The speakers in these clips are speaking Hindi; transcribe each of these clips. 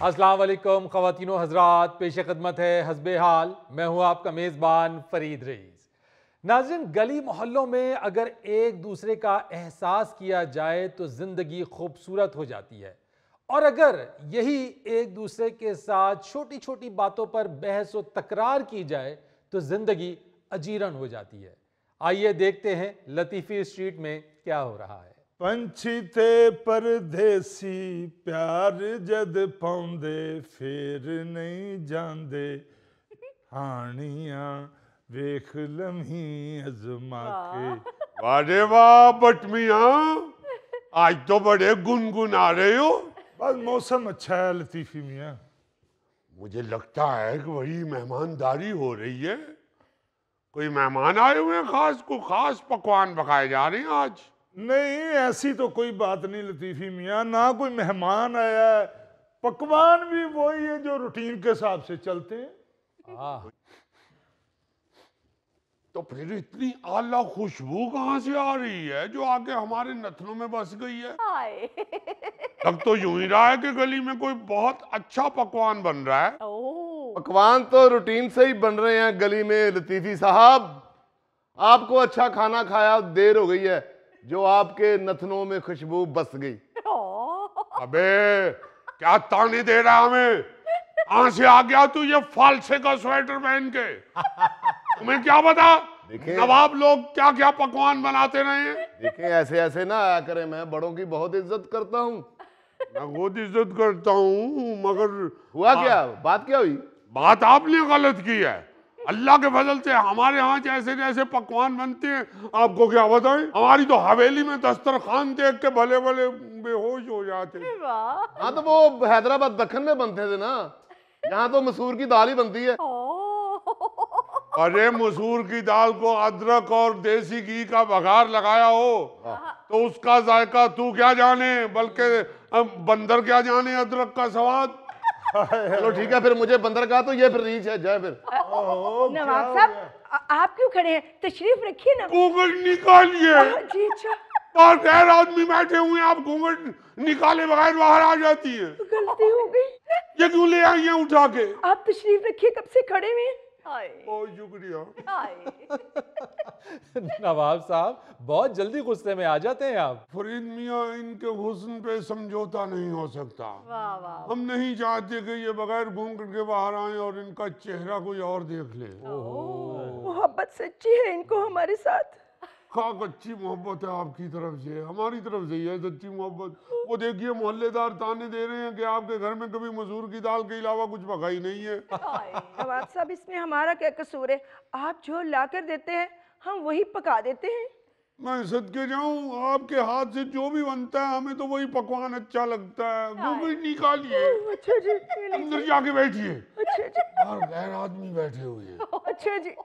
अस्सलाम वालेकुम ख़वातीनो हज़रात, पेश खदमत है हस्बे हाल। मैं हूँ आपका मेज़बान फ़रीद रईस। नाज़रीन, गली मोहल्लों में अगर एक दूसरे का एहसास किया जाए तो ज़िंदगी खूबसूरत हो जाती है, और अगर यही एक दूसरे के साथ छोटी छोटी बातों पर बहस व तकरार की जाए तो ज़िंदगी अजीरन हो जाती है। आइए देखते हैं लतीफ़ी स्ट्रीट में क्या हो रहा है। पंछी थे परदेसी प्यार जद पाउंदे फिर नहीं जांदे हानियां वेख लम्ही अजमा के। वारे वाह बट मियां, आज तो बड़े गुनगुना रहे हो। बस मौसम अच्छा है लतीफी मियां। मुझे लगता है कि बड़ी मेहमानदारी हो रही है। कोई मेहमान आए हुए हैं खास, को खास पकवान पकाए जा रहे हैं आज। नहीं, ऐसी तो कोई बात नहीं लतीफी मियां, ना कोई मेहमान आया है, पकवान भी वही है जो रूटीन के हिसाब से चलते हैं। तो फिर इतनी आला खुशबू कहाँ से आ रही है जो आके हमारे नथनों में बस गई है? तब तो यूं ही रहा है कि गली में कोई बहुत अच्छा पकवान बन रहा है। पकवान तो रूटीन से ही बन रहे हैं गली में लतीफी साहब। आपको अच्छा खाना खाया देर हो गई है जो आपके नथनों में खुशबू बस गई। अबे क्या ताने दे रहा हमें? कहां से आ गया तू ये फालसे का स्वेटर पहन के? तुम्हें क्या पता नवाब लोग क्या क्या पकवान बनाते रहे हैं? देखें, ऐसे ऐसे ना आया करें, मैं बड़ों की बहुत इज्जत करता हूँ। मैं खुद इज्जत करता हूँ, मगर हुआ क्या? बात क्या हुई? बात आपने गलत की है। अल्लाह के फजल से हमारे यहाँ जैसे जैसे पकवान बनते हैं, आपको क्या बताएं, हमारी तो हवेली में दस्तरखान देख के भले भले बेहोश हो जाते। हाँ, तो वो हैदराबाद दक्खन में बनते थे ना, यहाँ तो मसूर की दाल ही बनती है। अरे मसूर की दाल को अदरक और देसी घी का बघार लगाया हो तो उसका जायका तू क्या जाने, बल्कि बंदर क्या जाने अदरक का स्वाद। चलो ठीक है, फिर मुझे बंदर का तो ये फिर रीच है। जाए फिर। नवाब साहब, आप क्यों खड़े हैं? तशरीफ रखिए ना। घूंघट निकालिए। जी अच्छा। और गैर आदमी बैठे हुए हैं, आप घूंघट निकाले बगैर बाहर आ जाती हैं। गलती हो गई। ये क्यों ले आई हैं उठा के? आप तशरीफ रखिए, कब से खड़े हुए हैं। बहुत शुक्रिया। नवाब साहब, बहुत जल्दी गुस्से में आ जाते हैं आप। फरीद मियाँ, इनके हुस्न पे समझौता नहीं हो सकता। हम नहीं चाहते कि ये बगैर घूंघट के बाहर आए और इनका चेहरा कोई और देख ले। मोहब्बत सच्ची है इनको हमारे साथ। खाक अच्छी मोहब्बत है आपकी तरफ से, हमारी तरफ से है सच्ची मोहब्बत। वो देखिए मोहल्लेदार ताने दे रहे हैं कि आपके घर में कभी मसूर की दाल के अलावा कुछ पका ही नहीं है। नवाब साहब, इसमें हमारा क्या कसूर है? आप जो ला कर देते हैं हम वही पका देते हैं। मैं सदके जाऊं, आपके हाथ से जो भी बनता है हमें तो वही पकवान अच्छा लगता है। घूंघट निकालिए। अच्छा जी। अंदर जाके बैठिए। अच्छा जी। बाहर गैर आदमी बैठे हुए हैं। अच्छा जी।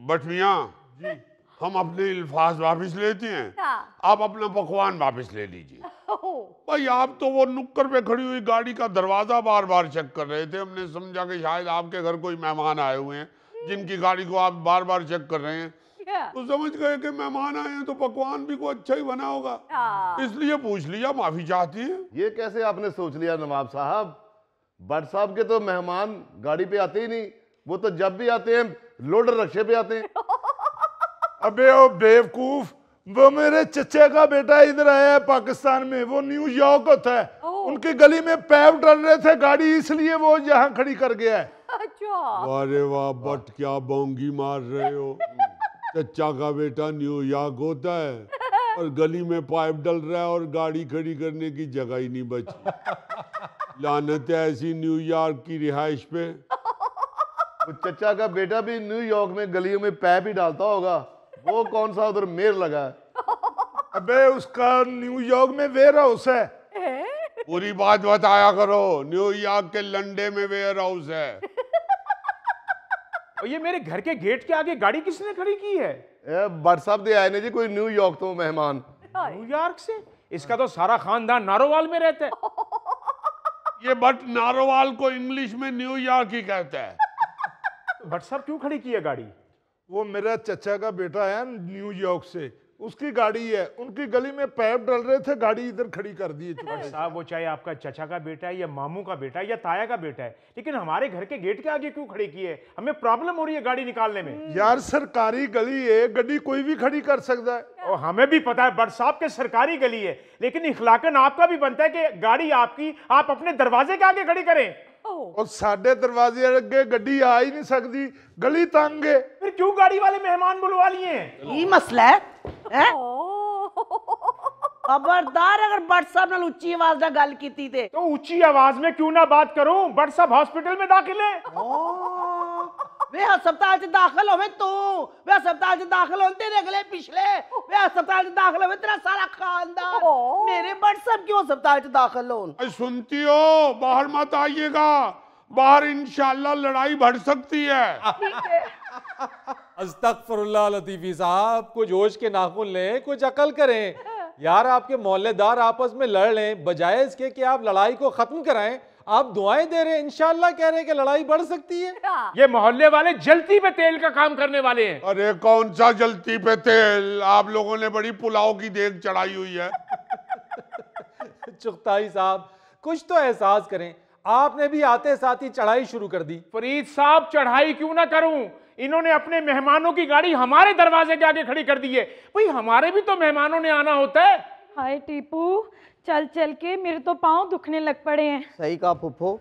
बट मियाँ जी, हम अपने अल्फाज वापस लेते हैं। आप अपना पकवान वापस ले लीजिए। भाई, आप तो वो नुक्कर पे खड़ी हुई गाड़ी का दरवाजा बार बार चेक कर रहे थे। हमने समझा कि शायद आपके घर कोई मेहमान आए हुए हैं जिनकी गाड़ी को आप बार बार चेक कर रहे हैं। तो समझ गए कि मेहमान आए हैं तो पकवान भी कोई अच्छा ही बना होगा, इसलिए पूछ लिया। माफी चाहती हैं। ये कैसे आपने सोच लिया नवाब साहब? भट्ट साहब के तो मेहमान गाड़ी पे आते ही नहीं, वो तो जब भी आते हैं लोडर रक्शे पे आते हैं। अबे ओ बेवकूफ, वो मेरे चचे का बेटा इधर आया है पाकिस्तान में, वो न्यूयॉर्क होता है। उनकी गली में पैप डल रहे थे गाड़ी, इसलिए वो यहाँ खड़ी कर गया है। अरे वाह बट, क्या बोंगी मार रहे हो। चचा का बेटा न्यूयॉर्क होता है और गली में पाइप डल रहा है और गाड़ी खड़ी करने की जगह ही नहीं बची। लानत है ऐसी न्यूयॉर्क की रिहाइश पे। वो चचा का बेटा भी न्यूयॉर्क में गलियों में पैप ही डालता होगा। वो कौन सा उधर मेयर लगा है? अबे उसका न्यूयॉर्क में वेयर हाउस है। पूरी बात बताया करो। न्यूयॉर्क के लंडे में वेयर हाउस है। और ये मेरे घर के गेट के आगे गाड़ी किसने खड़ी की है? भट्ट साहब दे आए ने जी कोई न्यूयॉर्क तो मेहमान। न्यूयॉर्क से? इसका तो सारा खानदान नारोवाल में रहता है। ये बट नारोवाल को इंग्लिश में न्यूयॉर्क ही कहता है। भट्ट साहब क्यों खड़ी की है गाड़ी? वो मेरा चचा का बेटा है न्यूयॉर्क से, उसकी गाड़ी है, उनकी गली में पैप डल रहे थे, गाड़ी इधर खड़ी कर दी है। साहब वो चाहे आपका चचा का बेटा है या मामू का बेटा है या ताया का बेटा है, लेकिन हमारे घर के गेट के आगे क्यों खड़ी की है? हमें प्रॉब्लम हो रही है गाड़ी निकालने में। यार सरकारी गली है, गड्डी कोई भी खड़ी कर सकता है। और हमें भी पता है बट साहब के सरकारी गली है, लेकिन इखलाकन आपका भी बनता है कि गाड़ी आपकी आप अपने दरवाजे के आगे खड़ी करें। और साढ़े दरवाजे अगे गड्डी आ ही नहीं सकती, गली तंग है। फिर क्यों गाड़ी वाले मेहमान बुलवा लिए हैं? ये मसला है, हैं? खबरदार अगर बट साहब नाल उच्ची आवाज नाल गल कीती ते तो ऊंची आवाज में क्यों ना बात करूं? बट साहब हॉस्पिटल में दाखिल है। वे अस्पताल च दाखिल होवे तू, वे अस्पताल च दाखिल होन तेरे अगले पिछले, वे अस्पताल च दाखिल होवे तेरा सारा खानदान। मेरे बट साहब क्यों अस्पताल च दाखिल होन? सुनती हो, बाहर मत आइएगा, बाहर इंशाल्लाह लड़ाई बढ़ सकती है। अस्तगफुरुल्लाह लतीफी साहब, कुछ होश के नाखून लें, कुछ अकल करें। यार आपके मोहल्लेदार आपस में लड़ लें, बजाय इसके कि आप लड़ाई को खत्म कराएं, आप दुआएं दे रहे हैं, इंशाल्लाह कह रहे हैं कि लड़ाई बढ़ सकती है। ये मोहल्ले वाले जलती पे तेल का काम करने वाले हैं। अरे कौन सा जलती पे तेल, आप लोगों ने बड़ी पुलाव की देग चढ़ाई हुई है। चुगताई साहब कुछ तो एहसास करें, आपने भी आते साथ ही चढ़ाई शुरू कर दी। फरीद साहब चढ़ाई क्यों ना करूं, इन्होंने अपने मेहमानों की गाड़ी हमारे दरवाजे के आगे खड़ी कर दी है। भाई हमारे भी तो मेहमानों ने आना होता है। हाय टीपू, चल चल के मेरे तो पाँव दुखने लग पड़े हैं। सही कहा फुफ्फो,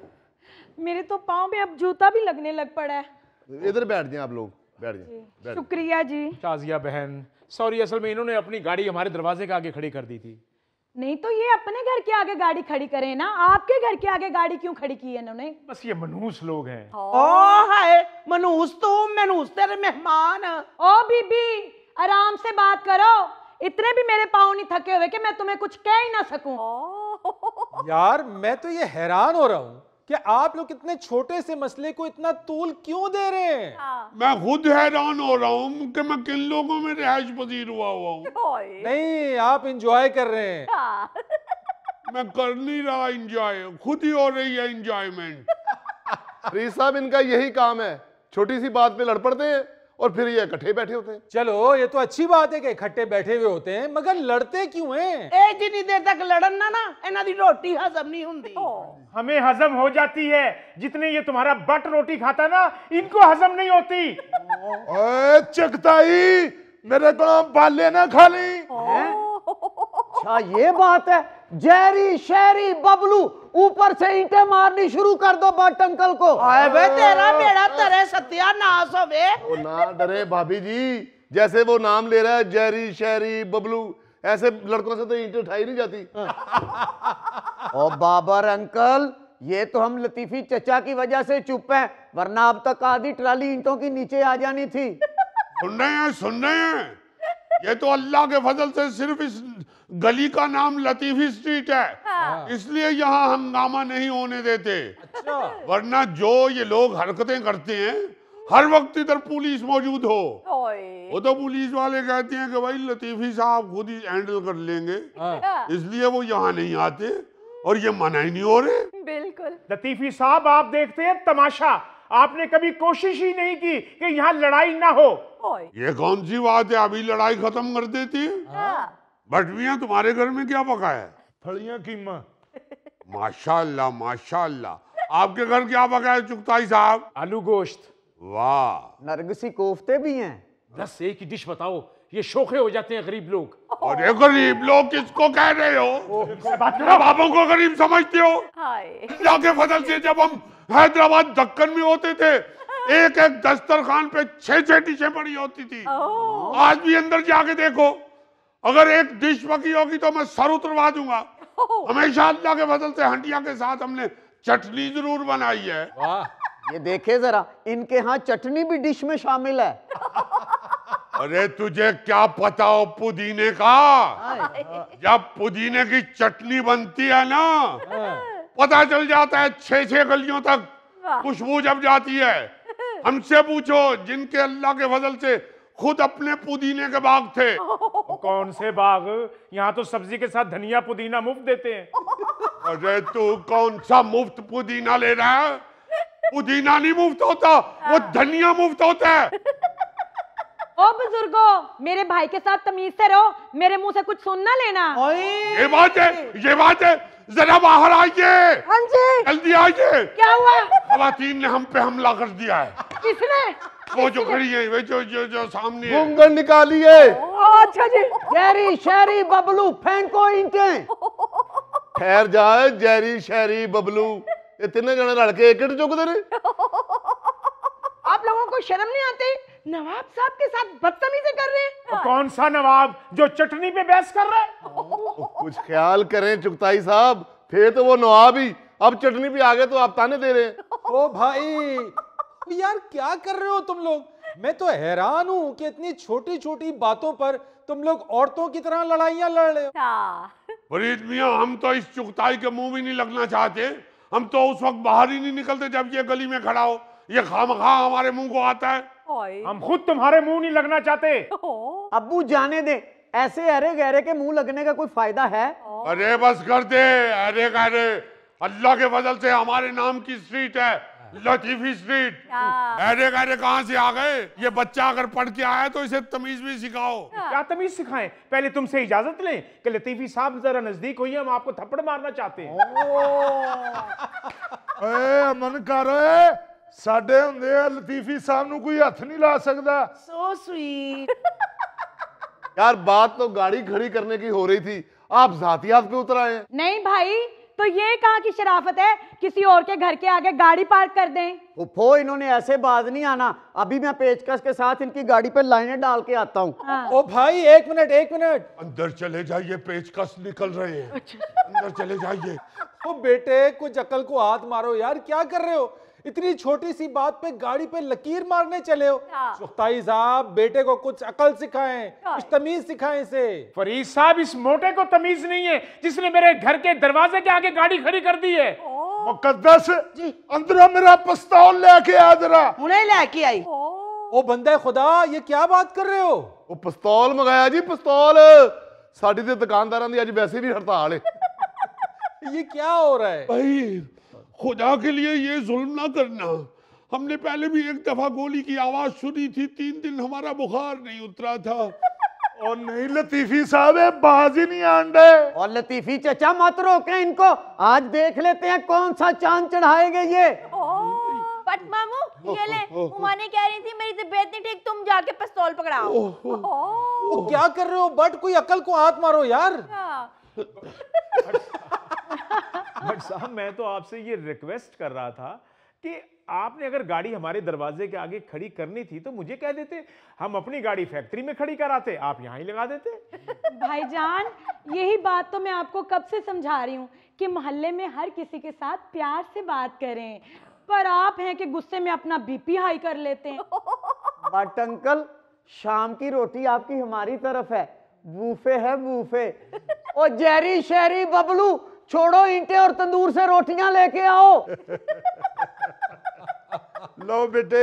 मेरे तो पाँव में अब जूता भी लगने लग पड़ा है। इधर बैठ जाएं आप लोग, बैठ जाएं। शुक्रिया जी। शाजिया बहन सॉरी, असल में इन्होंने अपनी गाड़ी हमारे दरवाजे के आगे खड़ी कर दी थी। नहीं तो ये अपने घर के आगे गाड़ी खड़ी करें ना, आपके घर के आगे गाड़ी क्यों खड़ी की है इन्होंने? बस ये मनहूस लोग हैं। ओ हाय मनूस तू, मनूस तेरे मेहमान। ओ बीबी आराम से बात करो, इतने भी मेरे पाँव नहीं थके हुए कि मैं तुम्हें कुछ कह ही ना सकूं। यार मैं तो ये हैरान हो रहा हूँ कि आप लोग इतने छोटे से मसले को इतना तूल क्यों दे रहे हैं। मैं खुद हैरान हो रहा हूँ कि मैं किन लोगों में रिहाइश पजीर हुआ हूँ। नहीं आप इंजॉय कर रहे हैं। मैं कर नहीं रहा इंजॉय, खुद ही हो रही है इंजॉयमेंट। फरीद साहब इनका यही काम है, छोटी सी बात पे लड़ पड़ते हैं और फिर ये इकट्ठे बैठे होते हैं। चलो ये तो अच्छी बात है कि इकट्ठे बैठे हुए होते हैं, मगर लड़ते क्यों हैं? ए जितनी देर तक लड़न ना इन्हां दी रोटी हजम नहीं हुंदी। हमें हजम हो जाती है, जितने ये तुम्हारा बट रोटी खाता ना, इनको हजम नहीं होती। ओए चकताई, मेरे को बाले ना खा ली। अच्छा ये बात है, जैरी शहरी बबलू ऊपर से ईंटें मारनी शुरू कर दो बट अंकल को। आए बे तेरा बेड़ा तेरे सत्यानाश होवे। ओ ना डरे भाभी जी, जैसे वो नाम ले रहा है जैरी शहरी बबलू, ऐसे लड़कों से तो ईंटें उठाई नहीं जाती। ओ बाबर अंकल, ये तो हम लतीफी चचा की वजह से चुप हैं, वरना अब तक आधी ट्राली ईंटों की नीचे आ जानी थी। सुन रहे हैं, ये तो अल्लाह के फजल से सिर्फ इस गली का नाम लतीफी स्ट्रीट है, इसलिए यहाँ हंगामा नहीं होने देते। अच्छा। वरना जो ये लोग हरकतें करते हैं, हर वक्त इधर पुलिस मौजूद हो। वो तो पुलिस वाले कहते हैं कि भाई लतीफी साहब खुद ही हैंडल कर लेंगे, इसलिए वो यहाँ नहीं आते और ये मना ही नहीं हो रहे। बिल्कुल। लतीफी साहब आप देखते हैं तमाशा, आपने कभी कोशिश ही नहीं की कि यहाँ लड़ाई ना हो। ये कौन सी बात है, अभी लड़ाई खत्म कर देती है। बट मियां तुम्हारे घर में क्या पका है? फलियां कीमा। माशाल्लाह माशाल्लाह। आपके घर क्या पका है चुगताई साहब? आलू गोश्त। वाह। नरगिसी कोफ्ते भी हैं। 10 एक ही डिश बताओ, ये शोखे हो जाते हैं गरीब लोग। और ये गरीब लोग किसको कह रहे हो? आप बापों को गरीब समझते हो? अल्लाह के फजल से जब हम हैदराबाद दक्कन में होते थे, एक एक दस्तरखान पे 6-6 डिशें पड़ी होती थी। आज भी अंदर जाके देखो, अगर एक डिश पकी होगी तो मैं सर उतरवा दूंगा। हमेशा अल्लाह के फजल से हंडिया के साथ हमने चटनी जरूर बनाई है। वाह। ये देखे जरा, इनके यहाँ चटनी भी डिश में शामिल है। अरे तुझे क्या पता हो पुदीने का? जब पुदीने की चटनी बनती है ना, पता चल जाता है 6-6 गलियों तक खुशबू जब जाती है। हमसे पूछो जिनके अल्लाह के फजल से खुद अपने पुदीने के बाग थे। कौन से बाग? यहाँ तो सब्जी के साथ धनिया पुदीना मुफ्त देते हैं। अरे तू कौन सा मुफ्त पुदीना ले रहा है? पुदीना नहीं मुफ्त होता, वो धनिया मुफ्त होता है। ओ बुजुर्गो, मेरे भाई के साथ तमीज से रहो, मेरे मुंह से कुछ सुन ना लेना। ये बात है, जरा बाहर आइए। हाँ जी, जल्दी आइए। क्या हुआ? खवातीन ने हम पे हमला कर दिया है। किसने? वो जो खड़ी है, वो जो सामने है। घूंघट निकालिए। अच्छा जी। जेरी शेरी बबलू फेंको ईंटें। ठहर जाए जेरी शेरी बबलू, ये तीनों जने लड़ के एक चुकते ने। आप लोगों को शर्म नहीं आती? नवाब साहब के साथ बदतमीजी कर रहे हैं। कौन सा नवाब जो चटनी पे बहस कर रहा है? कुछ ख्याल करें चुगताई साहब, थे तो वो नवाब ही, अब चटनी पे आ गए तो आप ताने दे रहे हैं। ओ भाई यार, क्या कर रहे हो तुम लोग? मैं तो हैरान हूं कि इतनी छोटी छोटी बातों पर तुम लोग औरतों की तरह लड़ाइयां लड़ रहे हो। फरीद मियां, हम तो इस चुगताई के मुंह भी नहीं लगना चाहते। हम तो उस वक्त बाहर ही नहीं निकलते जब ये गली में खड़ा हो। ये खामखा हमारे मुंह को आता है। हम खुद तुम्हारे मुंह नहीं लगना चाहते। अब्बू जाने दे, ऐसे अरे गहरे के मुंह लगने का कोई फायदा है? अरे बस कर दे। अरे गहरे, अल्लाह के फजल से हमारे नाम की स्ट्रीट है, लतीफी स्ट्रीट। अरे गहरे कहाँ से आ गए? ये बच्चा अगर पढ़ के आया तो इसे तमीज भी सिखाओ। क्या तमीज सिखाएं? पहले तुमसे इजाजत लें कि लतीफी साहब जरा नजदीक होइए, हम आपको थप्पड़ मारना चाहते हैं। अमन कर, साडे हुंदे लतीफी साहब नू कोई हथ नहीं ला सकदा। So sweet. यार बात तो गाड़ी खड़ी करने की हो रही थी, आप जातियात पे उतर आए हैं। नहीं भाई, तो ये कहाँ की शराफत है किसी और के घर के आगे गाड़ी पार्क कर दें? उफो, इन्होंने ऐसे बाज नहीं आना। अभी मैं पेचकस के साथ इनकी गाड़ी पे लाइनें डाल के आता हूँ। हाँ। ओ भाई, एक मिनट। अंदर चले जाइए, पेचकस निकल रहे हैं। अंदर चले जाइए। ओ बेटे, कुछ अकल को हाथ मारो यार, क्या कर रहे हो? इतनी छोटी सी बात पे गाड़ी पे लकीर मारने चले हो। चुगताई साहब, बेटे को कुछ अकल सिखाएं, कुछ तमीज सिखाएं इसे। फरीद साहब, इस मोटे को तमीज नहीं है जिसने मेरे घर के दरवाजे के आगे गाड़ी खड़ी कर दी है। मुकद्दस, अंदर मेरा पिस्तौल लेके आ जरा। उन्हें लेके आई। ओ बंदे खुदा, ये क्या बात कर रहे हो? वो पिस्तौल मंगाया जी, पिस्तौल। साड़ी ते दुकानदारां दी अज वैसे भी हड़ताल है। ये क्या हो रहा है? भाई खुदा के लिए ये जुल्म ना करना। हमने पहले भी एक दफा गोली की आवाज सुनी थी, 3 दिन हमारा बुखार नहीं उतरा था। और नहीं लतीफी साहब, ये बाज ही नहीं आंडे। और लतीफी चचा मत रोके इनको, आज देख लेते हैं कौन सा चांद चढ़ाएंगे ये। बट मामू, ये ले, उमा ने कह रही थी मेरी तबीयत नहीं ठीक, तुम जाके पिस्तौल पकड़ाओ। ओ, क्या कर रहे हो? बट कोई अकल को हाथ मारो यार। बट साहब, मैं तो आपसे ये रिक्वेस्ट कर रहा था कि आपने अगर गाड़ी हमारे दरवाजे के आगे खड़ी करनी थी तो मुझे कह देते, हम अपनी गाड़ी फैक्ट्री में खड़ी कराते, आप यहाँ ही लगा देते। भाईजान, यही बात तो मैं आपको कब से समझा रही हूँ कि मोहल्ले में हर किसी के साथ प्यार से बात करें, पर आप हैं कि गुस्से में अपना बीपी हाई कर लेते हैं। बट अंकल, शाम की रोटी आपकी हमारी तरफ है, बूफे है बूफे। ओ जेरी शेरी बबलू, छोड़ो ईंटें और तंदूर से रोटियां लेके आओ। लो बेटे,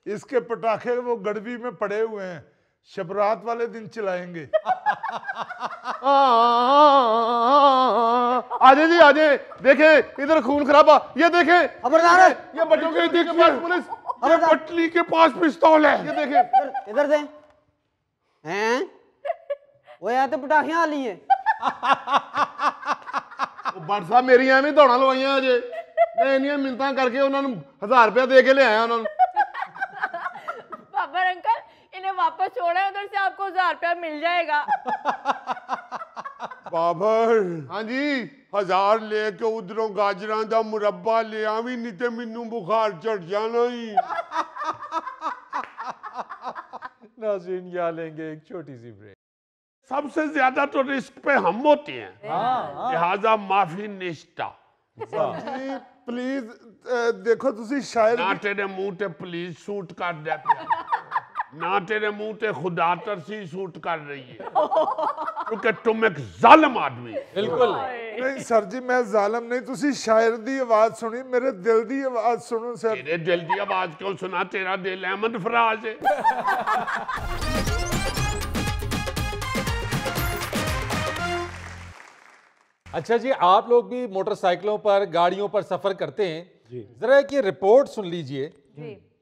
इसके पटाखे वो गड़बी में पड़े हुए हैं, शबरात वाले दिन चलाएंगे। आजे जी आजे, देखें इधर खून खराबा, ये देखें। खबरदार है, ये बच्चों के पास पुलिस, पटली के पास पिस्तौल है। ये देखें। इधर से हैं वो या तो पटाखियां आ ली हैं। बट साहब, मेरी एवं दौड़ा लवाइया अजे, मैं इन्नियां मिन्नतां करके उन्होंने 1000 रुपया दे के ले आया उन्होंने। बाबर अंकल, इन्हें वापस छोड़ा, उधर से आपको 1000 रुपया मिल जाएगा। बाबर, हाँ जी। 1000 लेके उधरों गाजरां दा मुरब्बा ले आवी, नहीं ते मैनू बुखार चढ़ जाना ही। नाज़रीन, यहाँ लेंगे एक छोटी सी ब्रेक। सबसे ज्यादा तो रिस्क पे हम होते हैं, लिहाजा माफी निश्ता। जी प्लीज, देखो तुसी शायर ना तेरे मुंह ते पुलिस सूट कर दे पिया, ना तेरे मुंह ते खुदा तरसी सूट कर रही है, क्योंकि तुम एक जालिम आदमी। बिल्कुल नहीं सर जी, मैं जालिम नहीं। तुसी शायर दी आवाज सुनी, मेरे दिल दी आवाज सुनो सर। तेरे दिल की आवाज क्यों सुना? तेरा दिल अहमद फराज है। अच्छा जी, आप लोग भी मोटरसाइकिलों पर, गाड़ियों पर सफर करते हैं। जरा एक ये रिपोर्ट सुन लीजिए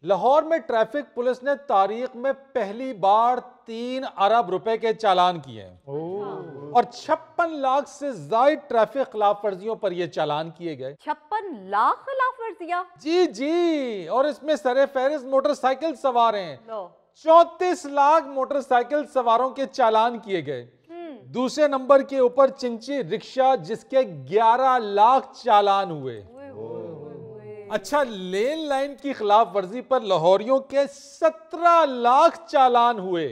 लाहौर में ट्रैफिक पुलिस ने तारीख में पहली बार 3 अरब रुपए के चालान किए हैं और 56 लाख से ज्यादा ट्रैफिक खिलाफ वर्जियों पर यह चालान किए गए। 56 लाख खिलाफ वर्जियां? जी जी, और इसमें सरे फहरिस्त मोटरसाइकिल सवार हैं। लो 34 लाख मोटरसाइकिल सवारों के चालान किए गए। दूसरे नंबर के ऊपर चिंची रिक्शा जिसके 11 लाख चालान हुए। अच्छा, लेन लाइन की खिलाफ वर्जी पर लाहौरियों के 17 लाख चालान हुए।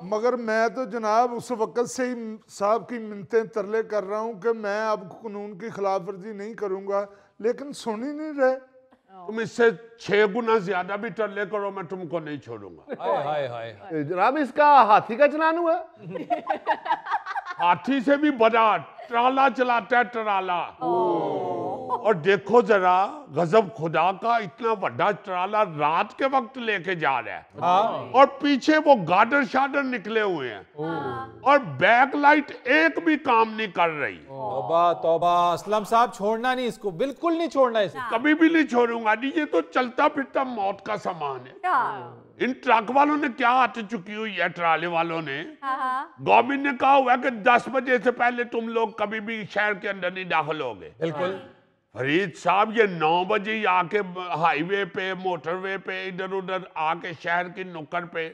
मगर मैं तो जनाब उस वक्त से ही साहब की मिन्नतें तरले कर रहा हूं कि मैं अब कानून की खिलाफ वर्जी नहीं करूंगा, लेकिन सुन ही नहीं रहे। तुम इससे 6 गुना ज्यादा भी टर्ले करो, मैं तुमको नहीं छोड़ूंगा। हाय हाय हाय। जनाब इसका हाथी का चलान हुआ? हाथी से भी बड़ा ट्राला चलाता है, ट्राला। और देखो जरा गजब खुदा का, इतना बड़ा ट्राला रात के वक्त लेके जा रहा है और पीछे वो गार्डर शार्डर निकले हुए हैं और बैक लाइट एक भी काम नहीं कर रही। तौबा तौबा, असलम साहब छोड़ना नहीं इसको, बिल्कुल नहीं छोड़ना इसे। कभी भी नहीं छोड़ूंगा। नहीं, ये तो चलता फिरता मौत का सामान है। इन ट्रक वालों ने क्या आते चुकी हुई है, ट्राले वालों ने। गवर्नमेंट ने कहा हुआ है कि 10 बजे से पहले तुम लोग कभी भी शहर के अंदर नहीं दाखिल होगे। बिल्कुल। फरीद साहब ये 9 बजे ही आके हाईवे पे, मोटरवे पे, इधर उधर आके शहर की नुक्कड़ पे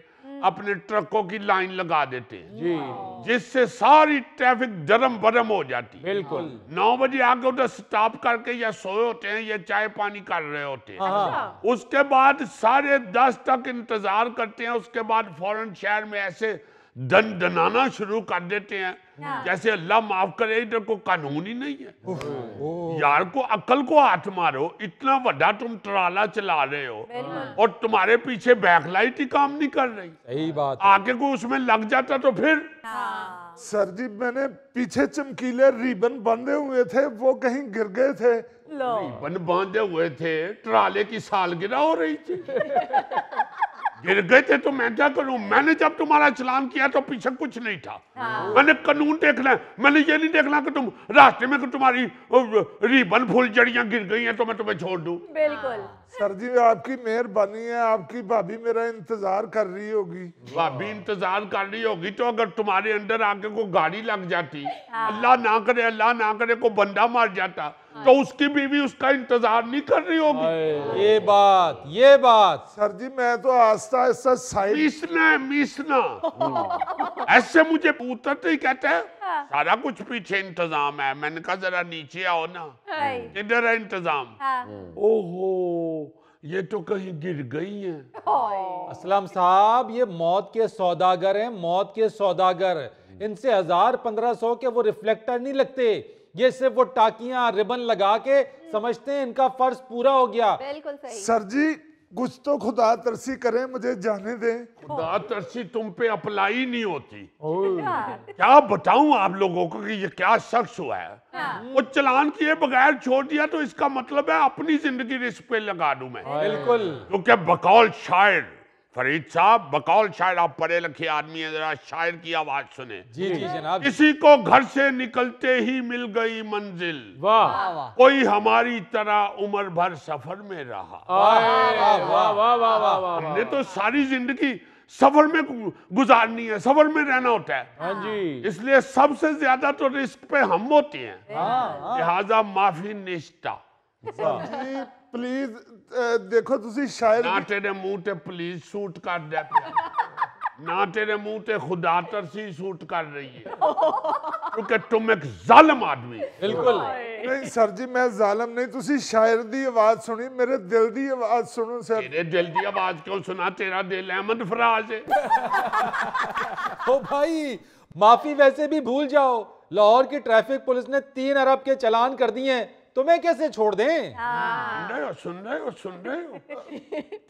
अपने ट्रकों की लाइन लगा देते हैं जी, जिससे सारी ट्रैफिक दरम बरम हो जाती है। बिल्कुल। 9 बजे आके उधर स्टॉप करके या सोए होते हैं या चाय पानी कर रहे होते हैं। उसके बाद 10:30 तक इंतजार करते हैं। उसके बाद फौरन शहर में ऐसे दन दनाना शुरू कर देते हैं जैसे अल्लाह माफ करे इधर को कानून ही नहीं है। यार को अक्ल को हाथ मारो, इतना बड़ा तुम ट्राला चला रहे हो और तुम्हारे पीछे बैकलाइट ही काम नहीं कर रही। सही बात। आगे को उसमें लग जाता तो फिर। सर जी मैंने पीछे चमकीले रिबन बंधे हुए थे, वो कहीं गिर गए थे। रिबन बांधे हुए थे, ट्राले की सालगिरह हो रही थी। गिर गए थे तो मैं क्या करूं? मैंने जब तुम्हारा चलान किया तो पीछे कुछ नहीं था। मैंने कानून देखना है, मैंने ये नहीं देखना कि तुम रास्ते में तुम्हारी रिबन फुलझड़ियां गिर गई हैं तो मैं तुम्हें छोड़ दूं। बिल्कुल। सर जी आपकी मेहरबानी है, आपकी भाभी मेरा इंतजार कर रही होगी। भाभी इंतजार कर रही होगी तो अगर तुम्हारे अंदर आके को गाड़ी लग जाती, अल्लाह ना करे को बंदा मार जाता, तो उसकी बीवी उसका इंतजार नहीं कर रही होगी। ये बात सर जी मैं तो आस्ता आस्ता साइड मीसना ऐसे मुझे उतरते ही कहते हैं सारा कुछ पीछे इंतजाम है। मैंने कहा जरा नीचे आओ ना, किधर है इंतजाम? ओहो ये तो कहीं गिर गई हैं। असलम साहब ये मौत के सौदागर हैं, मौत के सौदागर। इनसे 1000-1500 के वो रिफ्लेक्टर नहीं लगते, ये सिर्फ वो टाकियां रिबन लगा के समझते हैं इनका फर्ज पूरा हो गया। बिल्कुल सही। सर जी कुछ तो खुदा तरसी करें, मुझे जाने दें। खुदा तरसी तुम पे अप्लाई नहीं होती। क्या बताऊं आप लोगों को कि ये क्या शख्स हुआ है। वो चलान किए बगैर छोड़ दिया तो इसका मतलब है अपनी जिंदगी रिस्क पे लगा दूं मैं। बिल्कुल। क्योंकि बकौल शायर फरीद साहब, बकौल शायर, आप पढ़े लिखे आदमी हैं, जरा शायर की आवाज सुने। जी जी जनाब। किसी को घर से निकलते ही मिल गई मंजिल, वाह कोई हमारी तरह उम्र भर सफर में रहा। हमने तो सारी जिंदगी सफर में गुजारनी है, सफर में रहना होता है। हाँ जी। इसलिए सबसे ज्यादा तो रिस्क पे हम होते हैं, लिहाजा माफी निष्ठा। जी प्लीज देखो तुसी शायर ना तेरे मुंह ते प्लीज सूट कर दे ना तेरे मुंह ते खुदा तरसी सूट कर रही है, क्योंकि तुम एक जालिम आदमी। बिल्कुल नहीं सर जी मैं जालिम नहीं, तुसी शायर दी आवाज सुनी, मेरे दिल दी आवाज सुनो सर। तेरे दिल दी आवाज क्यों सुना? तेरा दिल अहमद फराज है। ओ भाई माफी वैसे भी भूल जाओ, लाहौर की ट्रैफिक पुलिस ने 3 अरब के चालान कर दिए हैं, तुम्हें कैसे छोड़ दें? सुन रहे हो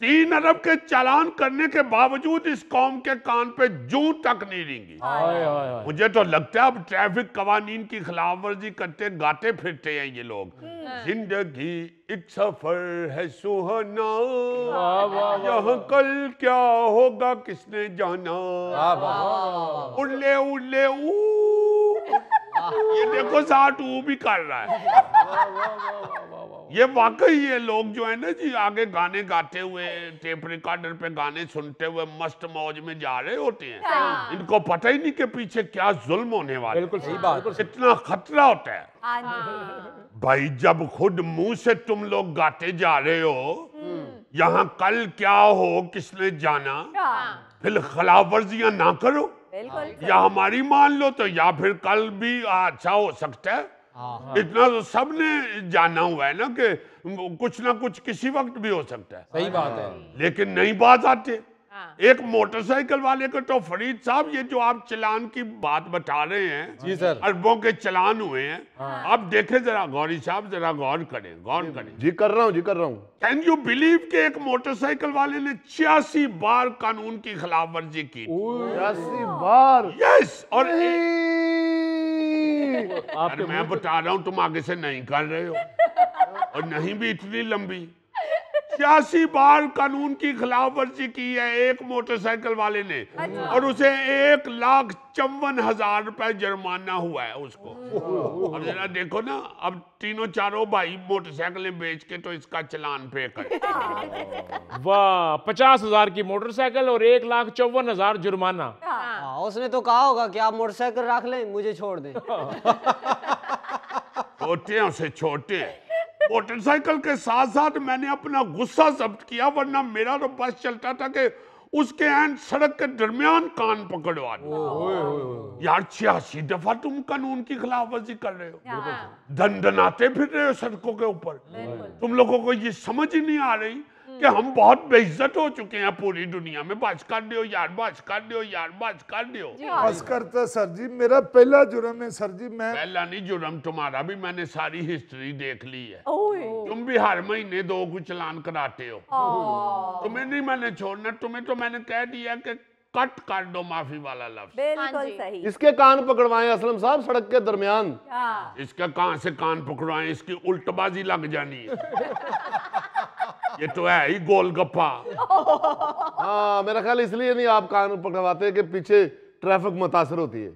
3 अरब के चालान करने के बावजूद इस कौम के कान पे जूं तक नहीं रेंगी। मुझे तो लगता है अब ट्रैफिक कवानीन की खिलाफ वर्जी करते गाते फिरते हैं ये लोग। जिंदगी एक सफर है सुहाना, यहाँ कल क्या होगा किसने जाना। उड़ले उड़ले ये देखो साठ वो भी कर रहा है। ये वाकई ये लोग जो है ना जी आगे गाने गाते हुए टेप रिकॉर्डर पे गाने सुनते हुए मस्त मौज में जा रहे होते हैं। इनको पता ही नहीं कि पीछे क्या जुल्म होने वाला। बिल्कुल सही बात। कितना खतरा होता है भाई। जब खुद मुंह से तुम लोग गाते जा रहे हो, यहाँ कल क्या हो किसने जाना, फिर खिलाफ वर्जियां ना करो या हमारी मान लो तो, या फिर कल भी अच्छा हो सकता है। इतना तो सबने जाना हुआ है ना कि कुछ ना कुछ किसी वक्त भी हो सकता है। सही बात है। लेकिन नहीं बात आते। एक मोटरसाइकिल वाले को तो फरीद साहब ये जो आप चलान की बात बता रहे हैं, जी सर, अरबों के चलान हुए हैं। आप देखे जरा गौरी साहब, जरा गौर करें, गौर करें। जी कर रहा हूँ, जी कर रहा हूँ। कैन यू बिलीव के एक मोटरसाइकिल वाले ने 86 बार कानून की खिलाफ वर्जी की? 86 बार? यस। और मैं बता रहा हूँ तुम आगे से नहीं कर रहे हो, और नहीं भी इतनी लंबी। 86 बार कानून की खिलाफ वर्जी की है एक मोटरसाइकिल वाले ने, और उसे 1,54,000 रुपए जुर्माना हुआ है उसको। अब जरा देखो ना, अब तीनों चारों भाई मोटरसाइकिलें बेच के तो इसका चलान पे कर। वाह, 50,000 की मोटरसाइकिल और 1,54,000 जुर्माना। उसने तो कहा होगा कि आप मोटरसाइकिल रख लें, मुझे छोड़ दें। छोटे हैं उसे, छोटे हैं। मोटरसाइकिल के साथ साथ मैंने अपना गुस्सा जब्त किया, वरना मेरा तो बस चलता था कि उसके एंड सड़क के दरमियान कान पकड़वा दो। यार 86 दफा तुम कानून की खिलाफ वर्जी कर रहे हो, दंडनाते फिर रहे हो सड़कों के ऊपर। तुम लोगों को ये समझ ही नहीं आ रही कि हम बहुत बेइज्जत हो चुके हैं पूरी दुनिया में। बस कर दो यार, बस कर दो यार, बस कर दो। बस करता सर जी, मेरा पहला जुर्म है सर जी। मैं पहला नहीं जुर्म तुम्हारा भी, मैंने सारी हिस्ट्री देख ली है। तुम भी हर महीने 2 को चलान कराते हो। तुम्हें नहीं मैंने छोड़ना, तुम्हें तो मैंने कह दिया कि कट कर दो माफी वाला लफ्ज। बिल्कुल सही। इसके कान पकड़वाएं असलम साहब सड़क के दरमियान। इसका कहां से कान पकड़वाएं, इसकी उल्टबाजी लग जानी है। ये तो है ही गोलगप्पा। हाँ, मेरा ख्याल इसलिए नहीं आप कान पकड़वाते कि पीछे ट्रैफिक मुतासर होती है।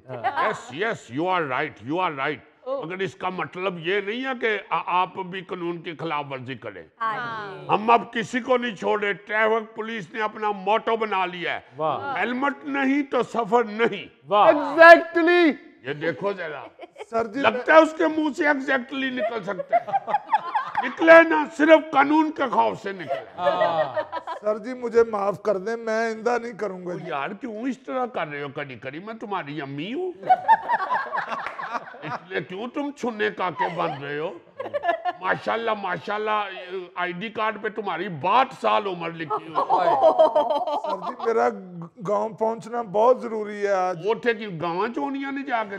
Yes yes, you are right, you are right. मगर इसका मतलब ये नहीं है कि आप भी कानून की खिलाफ वर्जी करें। हम अब किसी को नहीं छोड़े। ट्रैफिक पुलिस ने अपना मोटो बना लिया है, हेलमेट नहीं तो सफर नहीं। एग्जैक्टली। ये देखो जरा सर जी, लगता है उसके मुंह से एग्जैक्टली निकल सकते हैं। निकले ना, सिर्फ कानून के खौफ से निकले। सर जी मुझे माफ कर दें, मैं आइंदा नहीं करूंगा। यार क्यों इस तरह कर रहे हो? कड़ी कड़ी मैं तुम्हारी अम्मी हूँ, इसलिए क्यों तुम छुन्ने काके बन रहे हो? माशाल्लाह माशाल्लाह, आईडी कार्ड पे तुम्हारी 62 साल उम्र लिखी हुई है। सर जी मेरा गांव पहुंचना बहुत जरूरी है आज। वो थे कि गाँव चोनिया नहीं जाके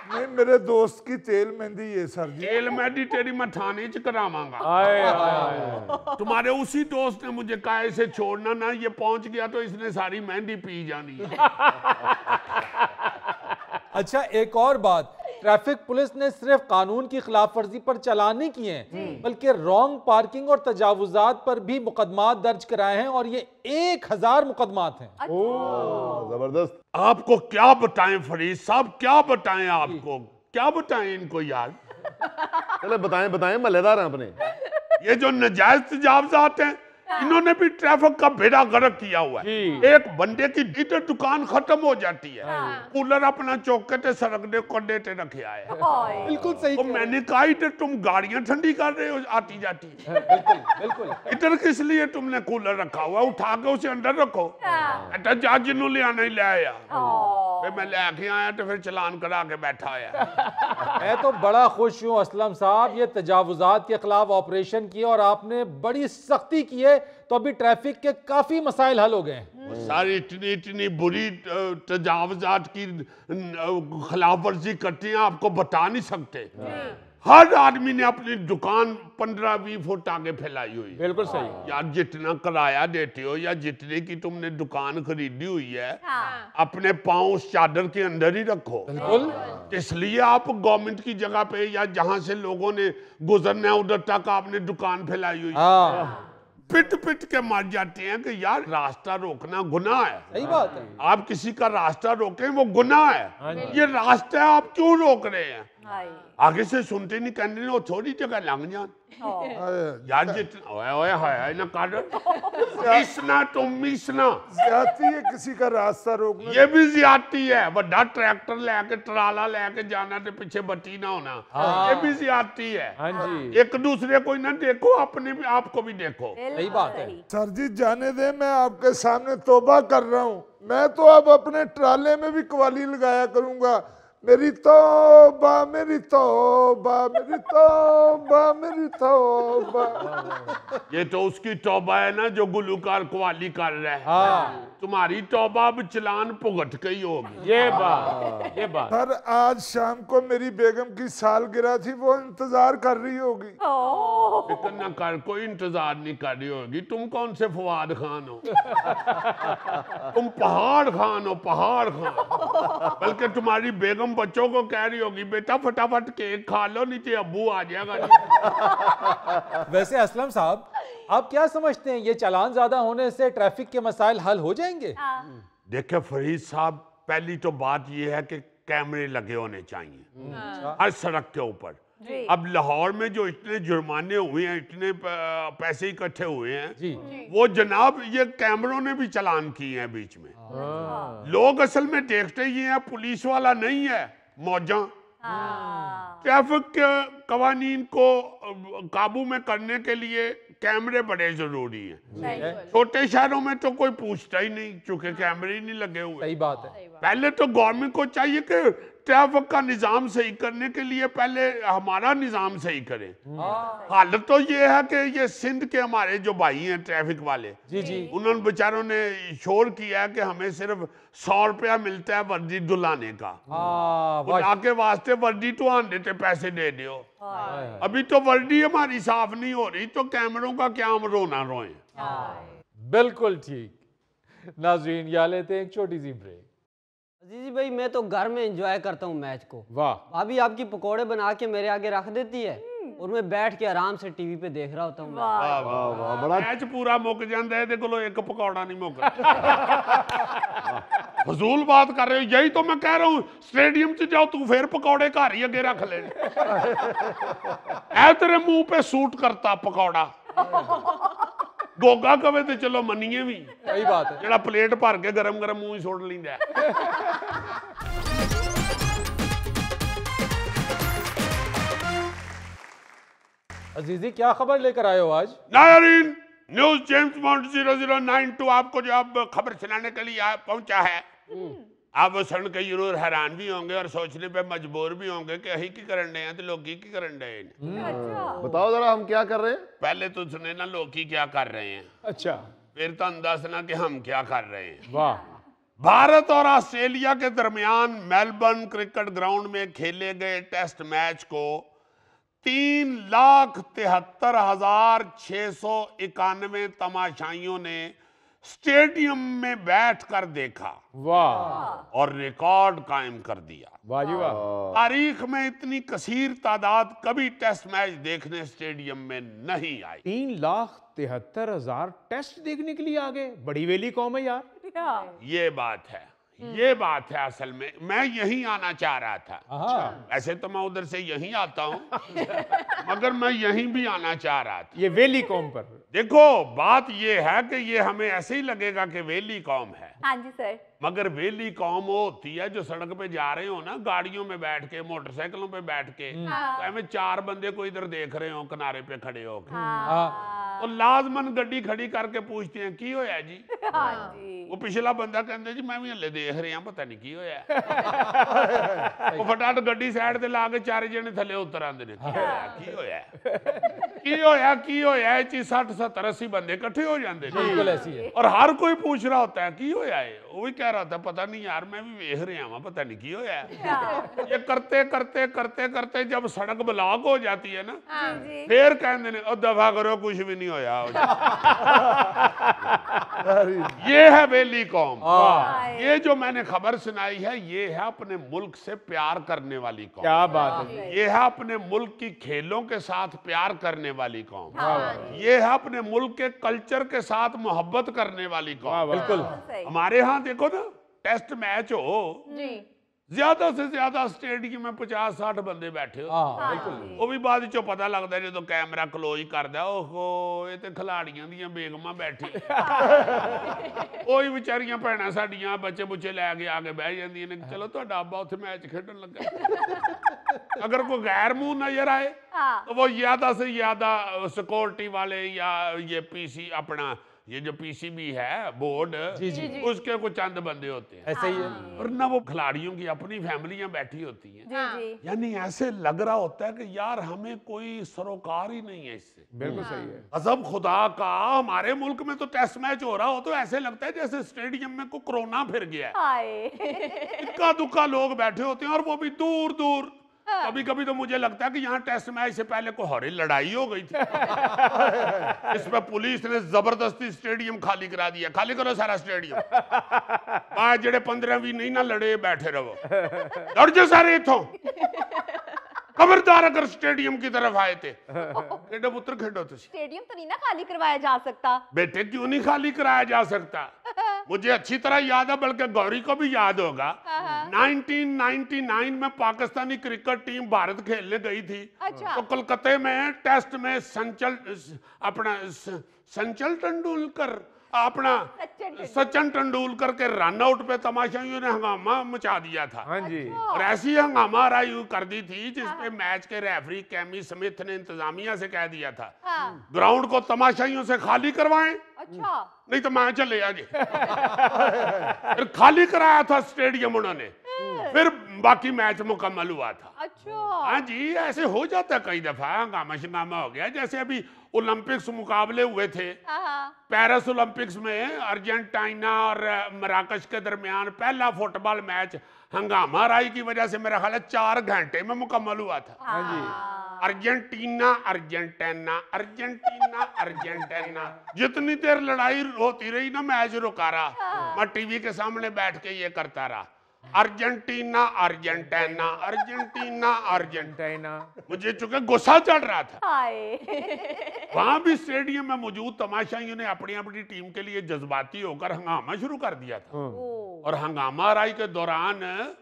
नहीं, मेरे दोस्त की तेल मेहंदी है सर जी। तेल मेहंदी तेरी मैं थाने च करावांगा। तुम्हारे उसी दोस्त ने मुझे कहा इसे छोड़ना ना, ये पहुंच गया तो इसने सारी मेहंदी पी जानी है। अच्छा, एक और बात, ट्रैफिक पुलिस ने सिर्फ कानून की खिलाफ वर्जी पर चालान नहीं किए हैं, बल्कि रॉन्ग पार्किंग और तजावुजात पर भी मुकदमात दर्ज कराए हैं, और ये 1000 मुकदमात हैं। जबरदस्त। आपको क्या बताएं फरीद साहब, क्या बताएं आपको, क्या बताएं इनको यार? चले बताएं बताएं, मलेदार हैं अपने। ये जो नाजायज तजावुजात हैं, इन्होंने भी ट्रैफिक का बेड़ा गर्क किया हुआ है। एक बंदे की इधर दुकान खत्म हो जाती है, कूलर अपना चौके सड़क दे कोडे ते रखे आए। बिल्कुल सही। तो मैंने कहा इधर तुम गाड़ियां ठंडी कर रहे हो आती जाती। बिल्कुल बिल्कुल। इधर किस लिए तुमने कूलर रखा हुआ? उठा के उसे अंदर रखो। अच्छा जज नू ले आना ही ले आया, फिर मैं लेके आया तो फिर चलान करा के बैठा आया। मैं तो बड़ा खुश हूँ असलम साहब, ये तजावुजात के खिलाफ ऑपरेशन किया और आपने बड़ी सख्ती की है, तो अभी ट्रैफिक के काफी मसाइल हल हो गए हैं। सारी इतनी इतनी बुरी तजावुजात की खिलाफ वर्जी करते हैं, आपको बता नहीं सकते। हर आदमी ने अपनी दुकान 15-20 फुट आगे फैलाई हुई। बिल्कुल सही। यार जितना किराया देते हो या जितने की तुमने दुकान खरीदी हुई है, अपने पाँव उस चादर के अंदर ही रखो। बिल्कुल। इसलिए आप गवर्नमेंट की जगह पे या जहां से लोगों ने गुजरना है उधर तक आपने दुकान फैलाई हुई, पिट पिट के मर जाते हैं कि यार रास्ता रोकना गुनाह है। सही बात है। आप किसी का रास्ता रोकें वो गुनाह है। ये रास्ता आप क्यों रोक रहे हैं? आगे से सुनते नहीं, कहने वो थोड़ी जगह लंघ जान यार जितना ओए ओए हाय ना काट मिसना तुम मिसना ज्यादती है किसी का रास्ता रोकना। ये भी ज्यादती है, बड़ा ट्रैक्टर लेके ट्राला लेके जाना तो पीछे बत्ती ना होना, ये भी ज्यादती है। हाँ जी, एक दूसरे को ना देखो, अपने भी आपको भी देखो। सही बात है। सर जी जाने दे, मैं आपके सामने तौबा कर रहा हूँ। मैं तो अब अपने ट्राले में भी कवाली लगाया करूंगा, मेरी तौबा मेरी तौबा मेरी तौबा मेरी तौबा। ये तो उसकी तौबा है ना जो गुलूकार कवाली कर रहा है। हाँ तुम्हारी तौबा अब चलान भुगत गई होगी। ये बात सर आज शाम को मेरी बेगम की सालगिरह थी, वो इंतजार कर रही होगी। फिक्र न कर, कोई इंतजार नहीं कर रही होगी। तुम कौन से फवाद खान हो? तुम पहाड़ खान हो, पहाड़ खान। बल्कि तुम्हारी बेगम बच्चों को कह रही होगी बेटा फटाफट केक खा लो, नीचे अब्बू आ जाएगा। वैसे असलम साहब, आप क्या समझते हैं, ये चालान ज्यादा होने से ट्रैफिक के मसाइल हल हो जाएंगे? देखिए फरीद साहब, पहली तो बात ये है कि कैमरे लगे होने चाहिए हर सड़क के ऊपर। अब लाहौर में जो इतने जुर्माने हुए हैं, इतने पैसे इकट्ठे हुए हैं जी। वो जनाब ये कैमरों ने भी चालान किए हैं बीच में। लोग असल में देखते ही हैं, पुलिस वाला नहीं है मौजा। ट्रैफिक के कवानीन को काबू में करने के लिए कैमरे बड़े जरूरी हैं। छोटे शहरों में तो कोई पूछता ही नहीं, चूंकि कैमरे ही नहीं लगे हुए। सही बात है। पहले तो गवर्नमेंट को चाहिए कि ट्रैफिक का निजाम सही करने के लिए पहले हमारा निजाम सही करे। हालत तो ये है कि ये सिंध के हमारे जो भाई हैं ट्रैफिक वाले, जी उन्होंने बेचारों ने शोर किया है कि हमें सिर्फ 100 रुपया मिलता है वर्दी धुलाने का। खुदा के वास्ते वर्दी तो आन देते पैसे दे दो। अभी तो वर्दी हमारी साफ नहीं हो रही, तो कैमरों का क्या हम रोना रोए। बिल्कुल ठीक। नाज़रीन, या लेते हैं एक छोटी सी ब्रेक। अजीजी भाई, मैं तो घर में एंजॉय करता हूँ मैच को। वाह। भाभी आपकी पकोड़े बना के मेरे आगे रख देती है और मैं बैठ के आराम से टीवी पे देख रहा होता हूँ। वाह वाह वाह, बड़ा मैच पूरा मुक जाता है, देखो एक पकौड़ा नहीं मुक। फजूल बात कर रहे हो, यही तो मैं कह रहा हूँ। स्टेडियम से जाओ तू फिर पकौड़े घर ही अगे रख ले। ऐ तेरे मुंह पे सूट करता पकौड़ा। गोगा कवे तो चलो मनीए भी, सही बात है। जेड़ा प्लेट भर के गरम गरम मुंह सुट लींदा है। अजीजी, क्या खबर लेकर आए हो आज? नाज़रीन, न्यूज जेम्स बॉन्ड 0092 आपको जो अब खबर सुनाने के लिए पहुंचा है। आप वो सुन के जरूर हैरान भी होंगे और सोचने पे मजबूर भी होंगे कि अही की करन डे हैं तो लोग की करन डे हैं। बताओ जरा हम क्या कर रहे हैं। पहले तो सुने ना लोग की क्या कर रहे हैं, अच्छा, फिर तो अंदाज ना कि हम क्या कर रहे हैं। वाह। भारत और ऑस्ट्रेलिया के दरमियान मेलबर्न क्रिकेट ग्राउंड में खेले गए टेस्ट मैच को 3,73,691 तमाशाइयों ने स्टेडियम में बैठकर देखा। वाह। और रिकॉर्ड कायम कर दिया। वाह जी वाह। तारीख में इतनी कसीर तादाद कभी टेस्ट मैच देखने स्टेडियम में नहीं आई। 3,73,000 टेस्ट देखने के लिए आ गए। बड़ी वेली कौम है यार। ये बात है, ये बात है। असल में मैं यहीं आना चाह रहा था। ऐसे तो मैं उधर से यहीं आता हूँ, मगर मैं यहीं भी आना चाह रहा था। ये वेली कौम पर देखो, बात ये है कि ये हमें ऐसे ही लगेगा कि वेली कौम है। हाँ जी सर। मगर वेली कौम वो होती है जो सड़क पे जा रहे हो ना, गाड़ियों में बैठ के, मोटरसाइकिलों पे बैठ के, तो हमें 4 बंदे को इधर देख रहे हो किनारे पे खड़े होकर, तो लाजमन गड्डी खड़ी करके पूछते हैं की होया जी। वो पिछला बंदा कहते जी मैं भी हले देख रहा, पता नहीं की होया। वो फटाफट गड्डी साइड ते ला के 4 जने थले उतर आते हैं, की होया की होया की होया की होया। 60-70-80 बंदे इकट्ठे हो जाते हैं। बिल्कुल ऐसी है। और हर कोई पूछ रहा होता है की होया है। वो भी कह रहा था पता नहीं यार, मैं भी देख रहा हूँ, पता नहीं की होया। ये करते करते करते करते जब सड़क ब्लॉक हो जाती है ना, फिर कहते हैं दफा करो, कुछ भी नहीं होया। ये है वेली कौम। ये जो मैंने खबर सुनाई है, ये है अपने मुल्क से प्यार करने वाली कौम। क्या बात है। ये है अपने मुल्क की खेलों के साथ प्यार करने वाली कौम। ये है अपने मुल्क के कल्चर के साथ मोहब्बत करने वाली कौम। बिल्कुल। हमारे यहाँ देखो ना, टेस्ट मैच हो ज्यादा से ज्यादा स्टेडियम में 50-60 बंदे बैठे हो, वो भी बाद चो पता लगता है जो कैमरा क्लोज करदा, ओहो ये तो खिलाड़ियां दियां बेगमां बैठी ओही बेचारियां भैणां साडियां बच्चे बुच्चे लैके आके बह जांदियां ने, चलो तुहाडा अब्बा उत्थे मैच खेडन लगा। अगर कोई गैर मुंह नजर आए तो वो ज्यादा से ज्यादा सिक्योरिटी वाले या ये पीसी अपना ये जो पीसीबी है बोर्ड, उसके कुछ चंद बंदे होते हैं, ऐसे ही है। और ना वो खिलाड़ियों की अपनी फैमिलियां बैठी होती हैं। यानी ऐसे लग रहा होता है कि यार हमें कोई सरोकार ही नहीं है इससे। बिल्कुल सही है। अजब खुदा का, हमारे मुल्क में तो टेस्ट मैच हो रहा हो तो ऐसे लगता है जैसे स्टेडियम में कोई कोरोना फिर गया है। इक्का दुक्का लोग बैठे होते हैं, और वो भी दूर दूर। कभी कभी तो मुझे लगता है कि यहाँ टेस्ट मैच से पहले कोई हरी लड़ाई हो गई थी। इस पे पुलिस ने जबरदस्ती स्टेडियम खाली करा दिया, खाली करो सारा स्टेडियम, आज जेड़े 15-20 नहीं ना लड़े बैठे रहो, लड़ जाओ सारे इथों, खबरदार अगर स्टेडियम की तरफ आए थे। खेडो पुत्र खेडो, तुसी स्टेडियम तो नहीं ना खाली करवाया जा सकता। बेटे क्यों नहीं खाली कराया जा सकता? मुझे अच्छी तरह याद है, बल्कि गौरी को भी याद होगा, 1999 में पाकिस्तानी क्रिकेट टीम भारत खेलने गई थी। तो कलकत्ते में टेस्ट में संचल तेंदुलकर अपना सचिन तेंदुलकर के रन आउट पे तमाशाइयों ने हंगामा मचा दिया था। हाँ जी। और ऐसी हंगामा रायू कर दी थी जिसपे मैच के रेफरी कैमी स्मिथ ने इंतजामिया से कह दिया था ग्राउंड को तमाशाइयों से खाली करवाएं, नहीं तो मैं चले आगे। फिर खाली कराया था स्टेडियम उन्होंने, फिर बाकी मैच मुकम्मल हुआ था। हाँ जी, ऐसे हो जाता है कई दफा, हंगामा शंगामा हो गया। जैसे अभी ओलंपिक्स मुकाबले हुए थे, पेरिस ओलंपिक्स में अर्जेंटीना और मराकश के दरमियान पहला फुटबॉल मैच हंगामा राई की वजह से मेरा ख्याल है 4 घंटे में मुकम्मल हुआ था। हाँ जी। अर्जेंटीना अर्जेंटीना अर्जेंटीना अर्जेंटीना, जितनी देर लड़ाई होती रही ना मैच रुका रहा। मैं टीवी के सामने बैठ के ये करता रहा, अर्जेंटीना अर्जेंटीना अर्जेंटीना अर्जेंटीना। मुझे चूंकि गुस्सा चढ़ रहा था। वहां भी स्टेडियम में मौजूद तमाशाइयों ने अपनी अपनी टीम के लिए जज्बाती होकर हंगामा शुरू कर दिया था। और हंगामा राई के दौरान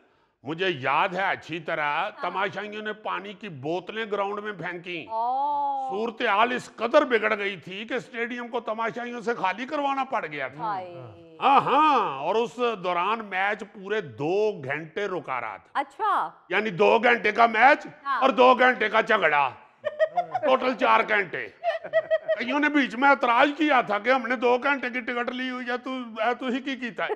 मुझे याद है अच्छी तरह, तमाशाइयों ने पानी की बोतलें ग्राउंड में फेंकी। सूरत हाल इस कदर बिगड़ गई थी कि स्टेडियम को तमाशाइयों से खाली करवाना पड़ गया था। हाँ, और उस दौरान मैच पूरे 2 घंटे रुका रहा था। अच्छा, यानी 2 घंटे का मैच और 2 घंटे का झगड़ा, टोटल 4 घंटे। कईयों ने बीच में एतराज किया था कि हमने 2 घंटे की टिकट ली हुई है, तू ही की कीता है।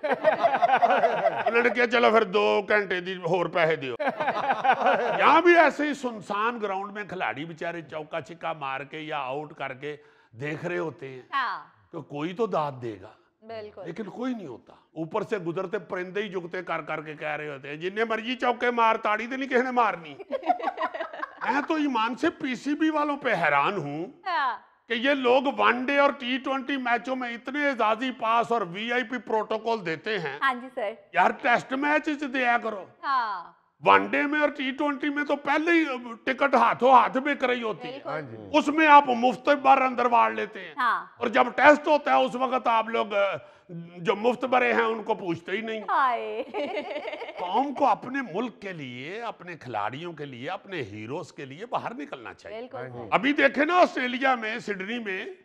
उन्होंने कहा चलो फिर 2 घंटे दी होर पैसे दियो। यहाँ भी ऐसे ही सुनसान ग्राउंड में खिलाड़ी बेचारे चौका छिक्का मार के या आउट करके देख रहे होते हैं तो कोई तो दाद देगा, लेकिन कोई नहीं होता। ऊपर से गुजरते परिंदे ही जुगते कर करके कह रहे होते हैं जिन्हें मर्जी चौके मार, ताड़ी तो नहीं किसी ने मारनी। मैं तो ईमान से पीसीबी वालों पे हैरान हूं कि ये लोग वनडे और T20 मैचों में इतने एजाजी पास और वीआईपी प्रोटोकॉल देते हैं। हाँ जी सर। यार टेस्ट मैच दिया करो। हाँ। वनडे में और T20 में तो पहले ही टिकट हाथों हाथ में कराई होती है, उसमें आप मुफ्त बार अंदर वाड़ लेते हैं। हाँ। और जब टेस्ट होता है उस वक्त आप लोग जो मुफ्त बरे हैं उनको पूछते ही नहीं। कौम को अपने मुल्क के लिए, अपने खिलाड़ियों के लिए, अपने हीरोज के लिए बाहर निकलना चाहिए। अभी देखे ना ऑस्ट्रेलिया में सिडनी में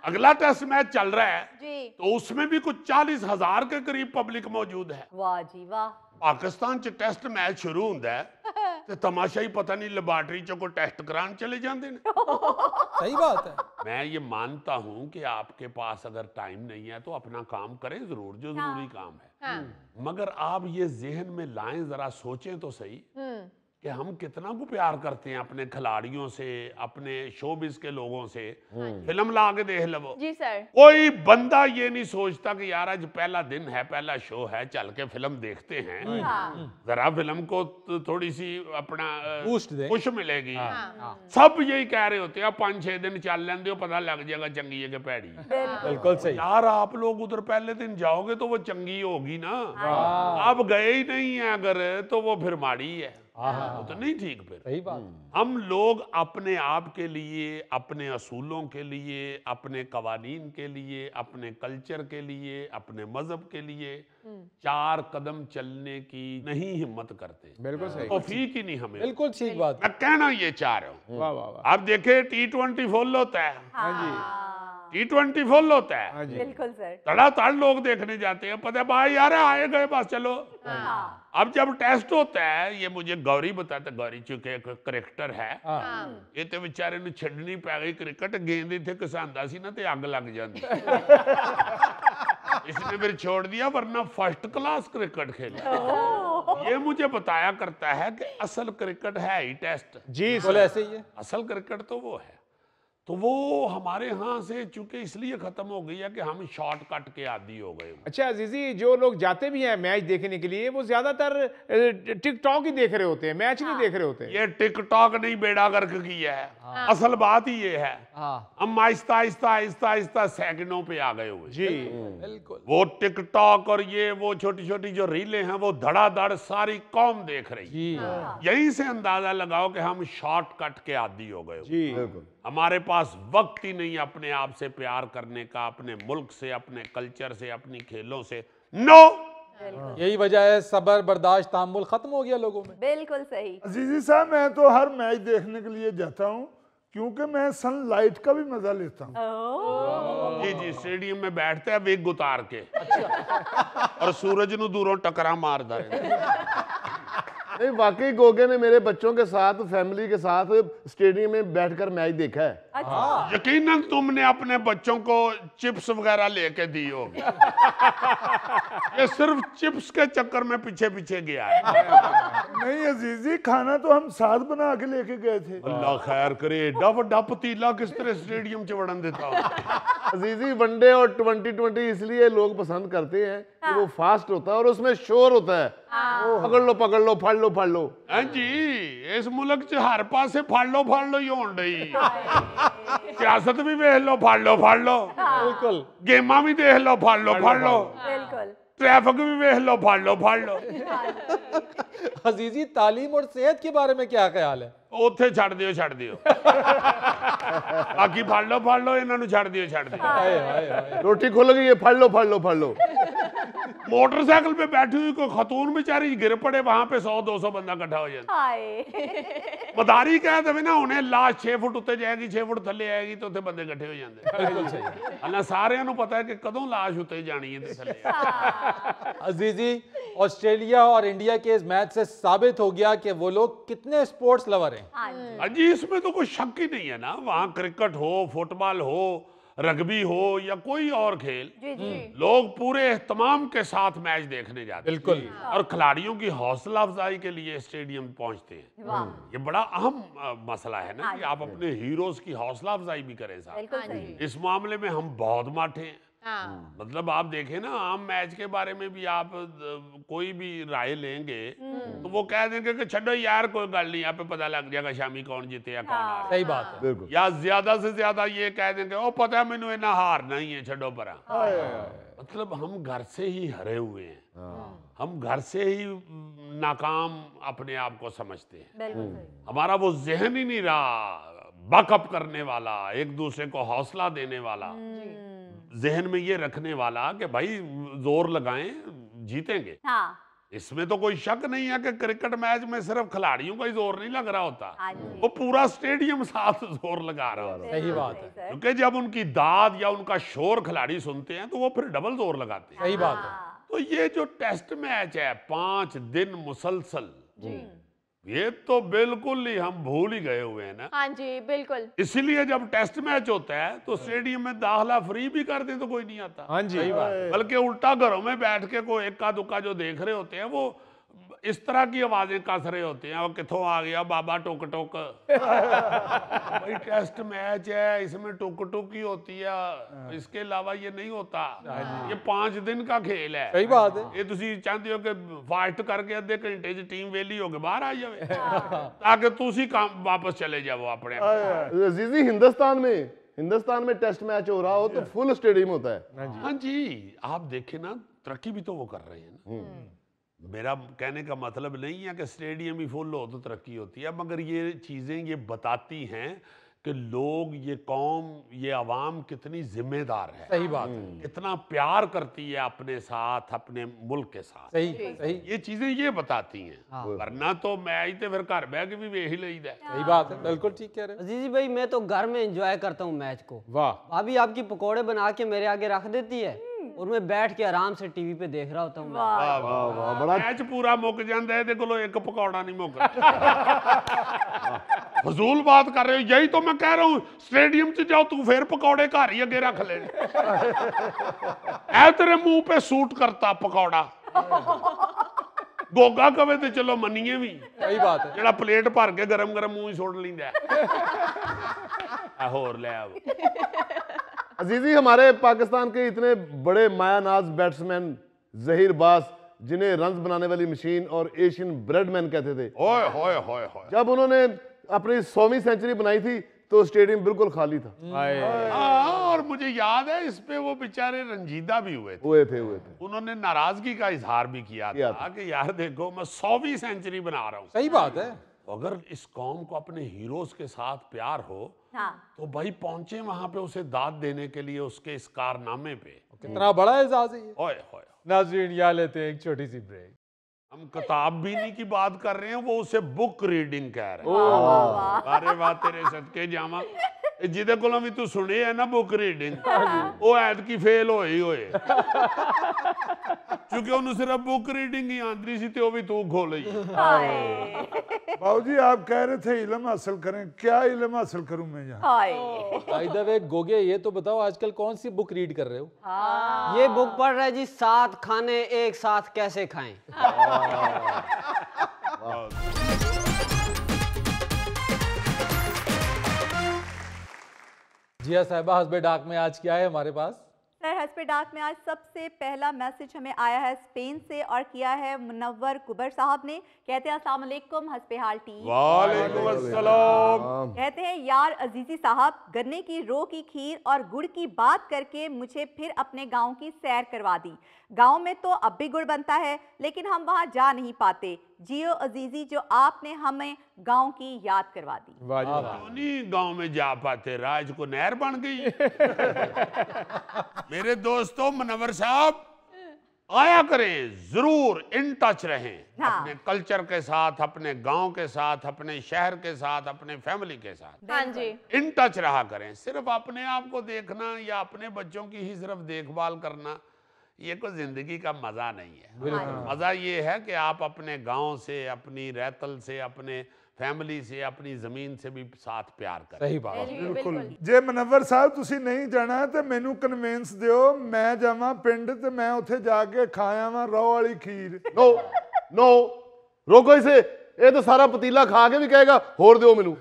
अगला टेस्ट मैच चल रहा है तो उसमें भी कुछ 40,000 के करीब पब्लिक मौजूद है। वाह जी वाह। पाकिस्तान च टेस्ट मैच शुरू होता है तो तमाशा ही पता नहीं लेबॉर्टरी चो को टेस्ट कराने चले जाते हैं। सही बात है। मैं ये मानता हूं कि आपके पास अगर टाइम नहीं है तो अपना काम करें जरूर, जो जरूरी काम है। मगर आप ये जहन में लाएं, जरा सोचें तो सही कि हम कितना को प्यार करते हैं अपने खिलाड़ियों से, अपने शोबिस के लोगों से। फिल्म ला के देख लो जी सर, कोई बंदा ये नहीं सोचता कि यार आज पहला दिन है, पहला शो है, चल के फिल्म देखते हैं। जरा फिल्म को थोड़ी सी अपना पुश मिलेगी। सब यही कह रहे होते हैं 5-6 दिन चल लेंदे हो, पता लग जाएगा चंगी है कि पैड़ी। बिल्कुल सही। यार आप लोग उधर पहले दिन जाओगे तो वो चंगी होगी ना, आप गए ही नहीं है अगर तो वो फिर माड़ी है। वो तो नहीं ठीक। फिर सही बात। हम लोग अपने आप के लिए, अपने असूलों के लिए, अपने कवानीन के लिए, अपने कल्चर के लिए, अपने मजहब के लिए 4 कदम चलने की नहीं हिम्मत करते। बिल्कुल सही। तौफीक ही नहीं हमें। बिल्कुल ठीक बात। मैं कहना ये चाह रहा हूँ। वाह वाह वाह। आप देखे T20 फुल होता है, हाँ जी, T20 फुल होता है, हाँ जी, बिल्कुल सर। तड़ातड़ लोग देखने जाते हैं, पता है भाई यार आए गए बस चलो। अब जब टेस्ट होता है, ये मुझे गौरी बताता, गौरी चूंकि एक क्रिकेटर है, ये तो बेचारे ने छड़नी पै गई क्रिकेट, गेंद इतने घसांदा सी ना ते अग लग जाती। इसने फिर छोड़ दिया, वरना फर्स्ट क्लास क्रिकेट खेला। ये मुझे बताया करता है कि असल क्रिकेट है ही टेस्ट। जी बोले ऐसे ही है। असल क्रिकेट तो वो है, तो वो हमारे यहाँ से चूंकि इसलिए खत्म हो गई है कि हम शॉर्टकट के आदी हो गए। अच्छा अजीजी, जो लोग जाते भी हैं मैच देखने के लिए, वो ज्यादातर टिकटॉक ही देख रहे होते हैं, मैच नहीं देख रहे होते। ये टिकटॉक नहीं बेड़ा गर्क की है। असल बात ही ये है, हम आहिस्ता आहिस्ता आहिस्ता आहिस्ता सेकंडों पे आ गए हुए। जी बिल्कुल। वो टिकटॉक और ये वो छोटी छोटी जो रीलें हैं, वो धड़ाधड़ सारी कौम देख रही। जी यहीं से अंदाजा लगाओ कि हम शॉर्टकट के आदी हो गए। जी, हमारे पास वक्त ही नहीं अपने आप से प्यार करने का, अपने मुल्क से, अपने कल्चर से, अपनी खेलों से। नो, यही वजह है सब्र बर्दाश्त तामुल खत्म हो गया लोगों में। बिल्कुल सही। अजीजी साहब, मैं तो हर मैच देखने के लिए जाता हूँ क्योंकि मैं सनलाइट का भी मजा लेता हूँ। जी जी, स्टेडियम में बैठते हैं विग उतार के और सूरज नू दूरों टकरा मारदा है। नहीं, वाकई गोगे ने मेरे बच्चों के साथ, फैमिली के साथ स्टेडियम में बैठकर मैच देखा है। अच्छा। यकीनन तुमने अपने बच्चों को चिप्स वगैरह लेके दी होगी। ये सिर्फ चिप्स के चक्कर में पीछे पीछे गया है। नहीं अजीजी, खाना तो हम साथ बना के लेके गए थे। अल्लाह खैर करे, एडा वड्डा पतीला किस तरह स्टेडियम च वड़न देता। अजीजी, वनडे और 2020 इसलिए लोग पसंद करते हैं कि वो फास्ट होता है और उसमें शोर होता है। पकड़ लो पकड़ लो, फड़ लो फड़ लो। हाँ जी, इस मुल्क च हर पासे फड़ लो ही होन रही। सियासत भी वेख लो, फड़ लो बिल्कुल। गेमा भी देख लो, फड़ लो बिल्कुल। ट्रैफिक भी वेख लो, फड़ लो। अजीजी, तालीम और सेहत के बारे में क्या ख्याल है? ਉੱਥੇ ਛੱਡ ਦਿਓ ਬਾਕੀ ਫੜ ਲਓ ਇਹਨਾਂ ਨੂੰ ਛੱਡ ਦਿਓ। रोटी खुल गई है, फड़ लो। मोटरसाइकिल पे बैठी हुई कोई खतून बेचारी गिर पड़े, वहां पे 100-200 बंदा इकट्ठा हो जाता। मदारी कह दे ना उन्हें लाश 6 फुट उत्ते जाएगी, 6 फुट थले आएगी, तो उत्थे बंदे इकट्ठे हो जाते। बिल्कुल सही। अल्लाह सारिਆਂ ਨੂੰ पता है कि कदों लाश उत्ते जानी है ते थले। अजीजी, ऑस्ट्रेलिया और इंडिया के इस मैच से साबित हो गया कि वो लोग कितने स्पोर्ट्स लवर हैं। हाँ जी, इसमें तो कोई शक ही नहीं है ना। वहाँ क्रिकेट हो, फुटबॉल हो, रग्बी हो या कोई और खेल, लोग पूरे एहतमाम के साथ मैच देखने जाते हैं। बिल्कुल। और खिलाड़ियों की हौसला अफजाई के लिए स्टेडियम पहुंचते हैं। ये बड़ा अहम मसला है ना कि आप अपने हीरोज की हौसला अफजाई भी करें साहब। इस मामले में हम बहुत माठे हैं। मतलब आप देखें ना, आम मैच के बारे में भी आप कोई भी राय लेंगे तो वो कह देंगे कि छड़ो यार कोई गल नहीं, यहाँ पे पता लग जाएगा शामी कौन जीते या कौन हारे। सही बात है। या ज्यादा से ज्यादा ये कह देंगे ओ पता है मैनू इन्ना हारना ही है, छड़ो परा। मतलब हम घर से ही हरे हुए हैं, हम घर से ही नाकाम अपने आप को समझते हैं। हमारा वो जहन ही नहीं रहा बकअप करने वाला, एक दूसरे को हौसला देने वाला, जहन में ये रखने वाला कि भाई जोर लगाएं जीतेंगे। इसमें तो कोई शक नहीं है कि क्रिकेट मैच में सिर्फ खिलाड़ियों का ही जोर नहीं लग रहा होता, वो पूरा स्टेडियम साथ जोर लगा रहा होता है। सही बात है। क्योंकि जब उनकी दाद या उनका शोर खिलाड़ी सुनते हैं तो वो फिर डबल जोर लगाते हैं। सही बात है। तो ये जो टेस्ट मैच है 5 दिन मुसलसल, ये तो बिल्कुल ही हम भूल ही गए हुए हैं ना। हाँ जी बिल्कुल। इसीलिए जब टेस्ट मैच होता है तो स्टेडियम में दाखला फ्री भी कर दें तो कोई नहीं आता। हाँ जी, बल्कि उल्टा घरों में बैठ के कोई इक्का दुक्का जो देख रहे होते हैं वो इस तरह की आवाजें कस रहे होते हैं, वो किथों आ गया बाबा टुक टुक। भाई टेस्ट मैच है, इसमें टुक टुक ही होती है, इसके अलावा ये नहीं होता। ये 5 दिन का खेल है। सही बात है। ये तुसी चाहते हो कि फास्ट करके अद्धे घंटे च टीम वेली होके बाहर आ जाए ताकि तुसी काम वापस चले जाओ अपने। अजीजी, हिंदुस्तान में टेस्ट मैच हो रहा हो तो फुल स्टेडियम होता है। हाँ जी, आप देखें ना, तरक्की भी तो वो कर रहे हैं ना। मेरा कहने का मतलब नहीं है कि स्टेडियम ही फुल हो तो तरक्की होती है, मगर ये चीज़ें ये बताती हैं कि लोग, ये कौम, ये आवाम कितनी जिम्मेदार है। सही बात है। कितना प्यार करती है अपने साथ, अपने मुल्क के साथ। सही सही ये चीजें ये बताती हैं। वरना तो मैच तो फिर घर बह के भी वेख ही लईदा। सही बात है, बिल्कुल ठीक कह रहे हो। अजीजी भाई मैं तो घर में एंजॉय करता हूँ मैच को। वाह। भाभी आपकी पकोड़े बना के मेरे आगे रख देती है और मैं बैठ के आराम से टीवी पे देख रहा होता हूँ। वाह वाह वाह, बड़ा मैच पूरा मुक जाता है, देखो एक पकौड़ा नहीं मुक। फजूल बात कर रहे हो, यही तो मैं कह रहा हूँ, स्टेडियम च जाओ तू फिर पकौड़े घर ही अगे रख ले। ऐ तेरे मुंह पे सूट करता पकौड़ा। गोगा कवे तो चलो मनीए भी, सही बात है। जेड़ा प्लेट भर के गरम गरम मुंह ही सुट लींदा है। होर ले आओ। अजीजी, हमारे पाकिस्तान के इतने बड़े मायानाज बैट्समैन जहीर बास, जिन्हें रन बनाने वाली मशीन और एशियन ब्रेडमैन कहते थे, ओए होए होए होए, जब उन्होंने अपनी 100वीं सेंचुरी बनाई थी तो स्टेडियम बिल्कुल खाली था। और मुझे याद है इस पे वो बेचारे रंजीदा भी हुए थे। उन्होंने नाराजगी का इजहार भी किया था कि यार देखो मैं 100वीं सेंचुरी बना रहा हूँ। सही बात है। अगर इस कौम को अपने हीरोज के साथ प्यार हो तो भाई पहुंचे वहां पे उसे दाद देने के लिए, उसके इस कारनामे पे। कितना बड़ा एजाज है ये। ओए होए। नाज़रीन, यहाँ लेते हैं एक छोटी सी ब्रेक। हम किताब बीनी की बात कर रहे हैं, वो उसे बुक रीडिंग कह रहे हैं। अरे वाह तेरे सदके जावा, जिदे कोलों भी तू सुने है ना बुक रीडिंग, वो ऐतकी फेल होए होए, क्योंकि उन्हें सिर्फ बुक रीडिंग ही आंदी सी ते वो भी तू खोल। बाबूजी आप कह रहे थे इल्म हासिल करें, क्या इल्म हासिल करूं मैं यहाँ? बाय द वे गोगे, ये तो बताओ आजकल कौन सी बुक रीड कर रहे हो? ये बुक पढ़ रहा है जी, 7 खाने एक साथ कैसे खाएं। जिया साहिबा, हस्बे डाक में आज क्या है हमारे पास? सर, हस्बे डाक में आज सबसे पहला मैसेज हमें आया है स्पेन से और किया है मुनव्वर कुबर साहब ने। कहते हैं अस्सलाम वालेकुम हस्बे हाल टीम। वालेकुम अस्सलाम। कहते हैं यार अजीजी साहब, गन्ने की रो की खीर और गुड़ की बात करके मुझे फिर अपने गांव की सैर करवा दी। गांव में तो अब भी गुड़ बनता है लेकिन हम वहां जा नहीं पाते। जियो अजीजी, जो आपने हमें गांव की याद करवा दी। क्यों नहीं गांव में जा पाते, राज को नहर बन गई। मेरे दोस्तों, मुनव्वर साहब आया करें, जरूर इन टच रहें अपने कल्चर के साथ, अपने गांव के साथ, अपने शहर के साथ, अपने फैमिली के साथ। हाँ जी, इन टच रहा करें। सिर्फ अपने आप को देखना या अपने बच्चों की ही सिर्फ देखभाल करना, ये कोई जिंदगी का मजा नहीं है। मजा ये है कि आप अपने गांव से, अपनी रहतल से, अपने फैमिली से, अपनी जमीन से भी साथ प्यार करें। सही बात। बिल्कुल। जे मुनव्वर साहब तुसी नहीं जाना तो मैनू कन्वेंस दियो, मैं जावां पिंड ते मैं उत्थे जाके खाया वां रौ वाली खीर। नो नो, रोको इसे, ये तो सारा पतीला खा के भी कहेगा होर दो मैनू।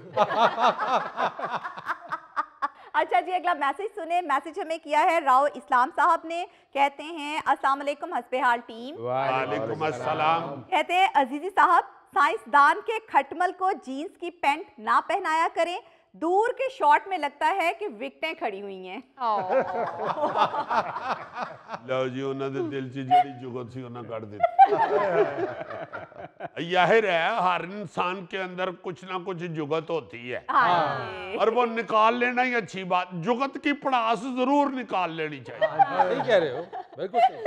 अच्छा जी, अगला मैसेज सुने। मैसेज हमें किया है राव इस्लाम साहब ने। कहते हैं अस्सलाम वालेकुम हस्बे हाल टीम। वालेकुम अस्सलाम। कहते हैं अजीजी साहब, साइंसदान के खटमल को जीन्स की पैंट ना पहनाया करें, दूर के शॉट में लगता है कि विकटें खड़ी हुई हैं। लो जी, उन्होंने दिल च जेड़ी जुगत सी उन्हें कट दी। जाहिर है हर इंसान के अंदर कुछ ना कुछ जुगत होती है और वो निकाल लेना ही अच्छी बात। जुगत की पड़ास जरूर निकाल लेनी चाहिए। सही कह रहे हो, बिल्कुल सही।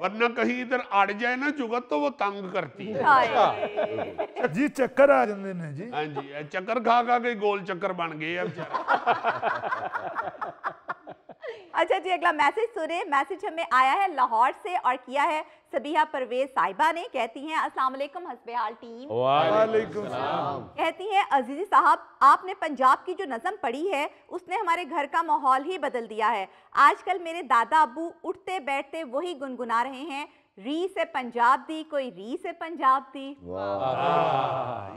वरना कहीं इधर अड़ जाए ना जुगत तो वो तंग करती है। जी चक्कर आ जाते ने जी। हाँ जी, चक्कर खा खा के गोल चक्कर बन गए अब। अच्छा जी, अगला मैसेज सुने। मैसेज हमें आया है लाहौर से और किया है सबिहा परवेज साहिबा ने। कहती हैं अस्सलाम वालेकुम हस्बे हाल टीम। वालेकुम। कहती हैं अजीजी साहब, आपने पंजाब की जो नज़म पढ़ी है उसने हमारे घर का माहौल ही बदल दिया है। आजकल मेरे दादा अबू उठते बैठते वही गुनगुना रहे हैं, री से पंजाब दी, कोई री से पंजाब दी।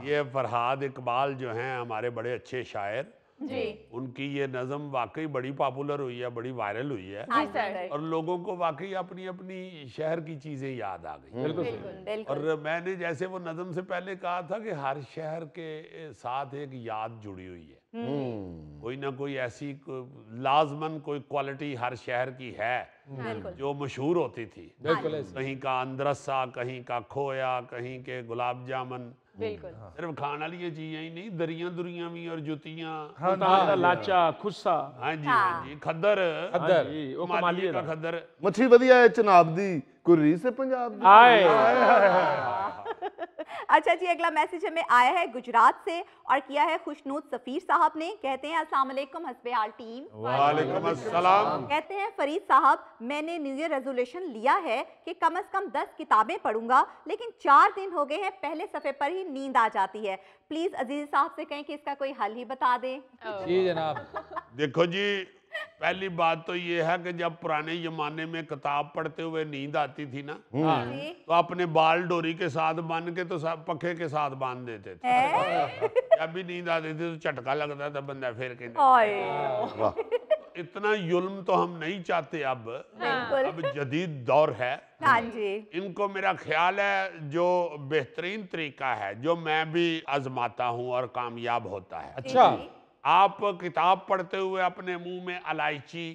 ये फरहाद इकबाल जो हैं हमारे बड़े अच्छे शायर जी, उनकी ये नज़म वाकई बड़ी पॉपुलर हुई है, बड़ी वायरल हुई है। हाँ सर। और लोगों को वाकई अपनी अपनी शहर की चीज़ें याद आ गई। बिल्कुल। और मैंने जैसे वो नज़म से पहले कहा था कि हर शहर के साथ एक याद जुड़ी हुई है। कोई ना कोई ऐसी लाजमन कोई क्वालिटी हर शहर की है जो मशहूर होती थी। कहीं का अंदरसा, कहीं का खोया, कहीं के गुलाब जामुन। सिर्फ खाने वाली चीजें ही नहीं, दरियां दुरियां भी और जुतियां, लाचा, खुस्सा, हाँ जी, खद्दर, मालिये का खद्दर। मच्छी वधिया है चनाब दी, कुर्री से पंजाब दी। अच्छा जी, अगला मैसेज हमें आया है गुजरात से और किया है खुशनूद सफीर साहब ने। कहते हैं अस्सलाम वालेकुम हस्बे हाल टीम। वालेकुम अस्सलाम। कहते हैं फरीद साहब, मैंने न्यू ईयर रेजोल्यूशन लिया है कि कम से कम 10 किताबें पढ़ूंगा, लेकिन 4 दिन हो गए हैं, पहले सफ़े पर ही नींद आ जाती है। प्लीज अजीज साहब से कहें कि इसका कोई हल ही बता दें। जी जनाब। देखो जी, पहली बात तो ये है कि जब पुराने जमाने में किताब पढ़ते हुए नींद आती थी ना, तो अपने बाल डोरी के साथ बांध के तो पखे के साथ बांध देते थे। जब भी नींद आती थी तो झटका लगता था, बंदा फिर के इतना जुल्म तो हम नहीं चाहते। अब जदीद दौर है। हाँ जी। इनको मेरा ख्याल है जो बेहतरीन तरीका है, जो मैं भी आजमाता हूँ और कामयाब होता है। अच्छा, आप किताब पढ़ते हुए अपने मुंह में इलायची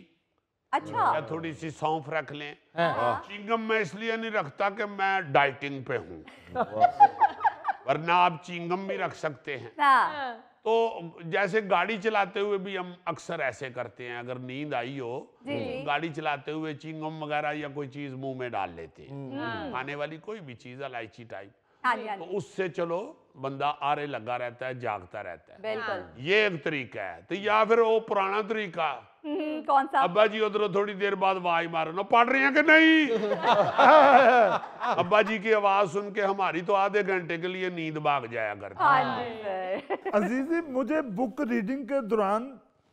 या थोड़ी सी सौंफ रख लें। चिंगम मैं इसलिए नहीं रखता कि मैं डाइटिंग पे हूँ, वरना आप चिंगम भी रख सकते हैं। तो जैसे गाड़ी चलाते हुए भी हम अक्सर ऐसे करते हैं, अगर नींद आई हो तो गाड़ी चलाते हुए चिंगम वगैरह या कोई चीज मुंह में डाल लेते हैं, खाने वाली कोई भी चीज, इलायची टाइप। तो उससे चलो बंदा आरे लगा रहता है, जागता रहता है। बिल्कुल। ये एक तरीका है। तो या फिर वो पुराना तरीका, कौन सा? अब्बा जी उधर थोड़ी देर बाद आवाज मारो ना, पढ़ रहे हैं कि नहीं? अब्बा जी की आवाज सुन के हमारी तो आधे घंटे के लिए नींद भाग जाया करती है। अजीजी, मुझे बुक रीडिंग के दौरान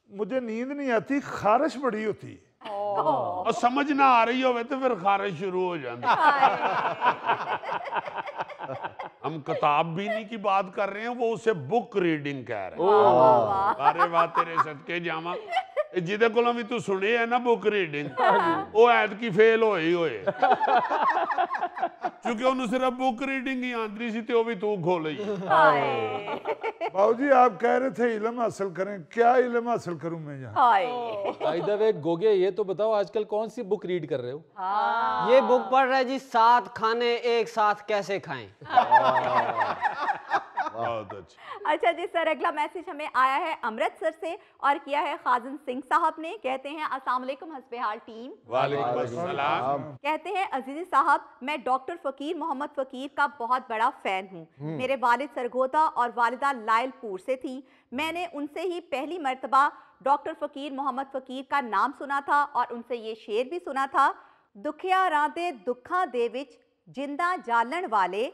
मुझे नींद नहीं आती, खारिश बड़ी होती है। और समझ ना आ रही हो तो फिर खारिश शुरू हो जाती। हम किताब बीनी की बात कर रहे हैं, वो उसे बुक रीडिंग कह रहे हैं। अरे वाह तेरे सदके जावा, जिदे कोलों भी तू सुने है ना बुक रीडिंग, वो ऐतकी फेल होए होए, क्योंकि उन्होंने सिर्फ बुक रीडिंग ही आंदी सी, तो भी तू खोल ही। बाबू जी, आप कह रहे थे इल्म हासिल करें, क्या इल्म हासिल करूं मैं यहाँ? बाय द वे गोगे, ये तो बताओ आजकल कौन सी बुक रीड कर रहे हो? ये बुक पढ़ रहा है जी, 7 खाने एक साथ कैसे खाएं। बहुत अच्छा। अच्छा जी सर, अगला मैसेज हमें आया है अमृतसर से और किया है खाजिन सिंह साहब ने। कहते हैं अस्सलाम वालेकुम हस्बे हाल टीम। वालेकुम अस्सलाम। कहते हैं अजीज साहब, मैं डॉक्टर फकीर मोहम्मद फकीर का बहुत बड़ा फैन हूँ। मेरे वालिद सरगोदा और वालिदा लायलपुर से थी। मैंने उनसे ही पहली मर्तबा डॉक्टर फकीर मोहम्मद फकीर का नाम सुना था और उनसे ये शेर भी सुना था, दुखियारां दे दुखा दे विच जिंदा जालन वाले,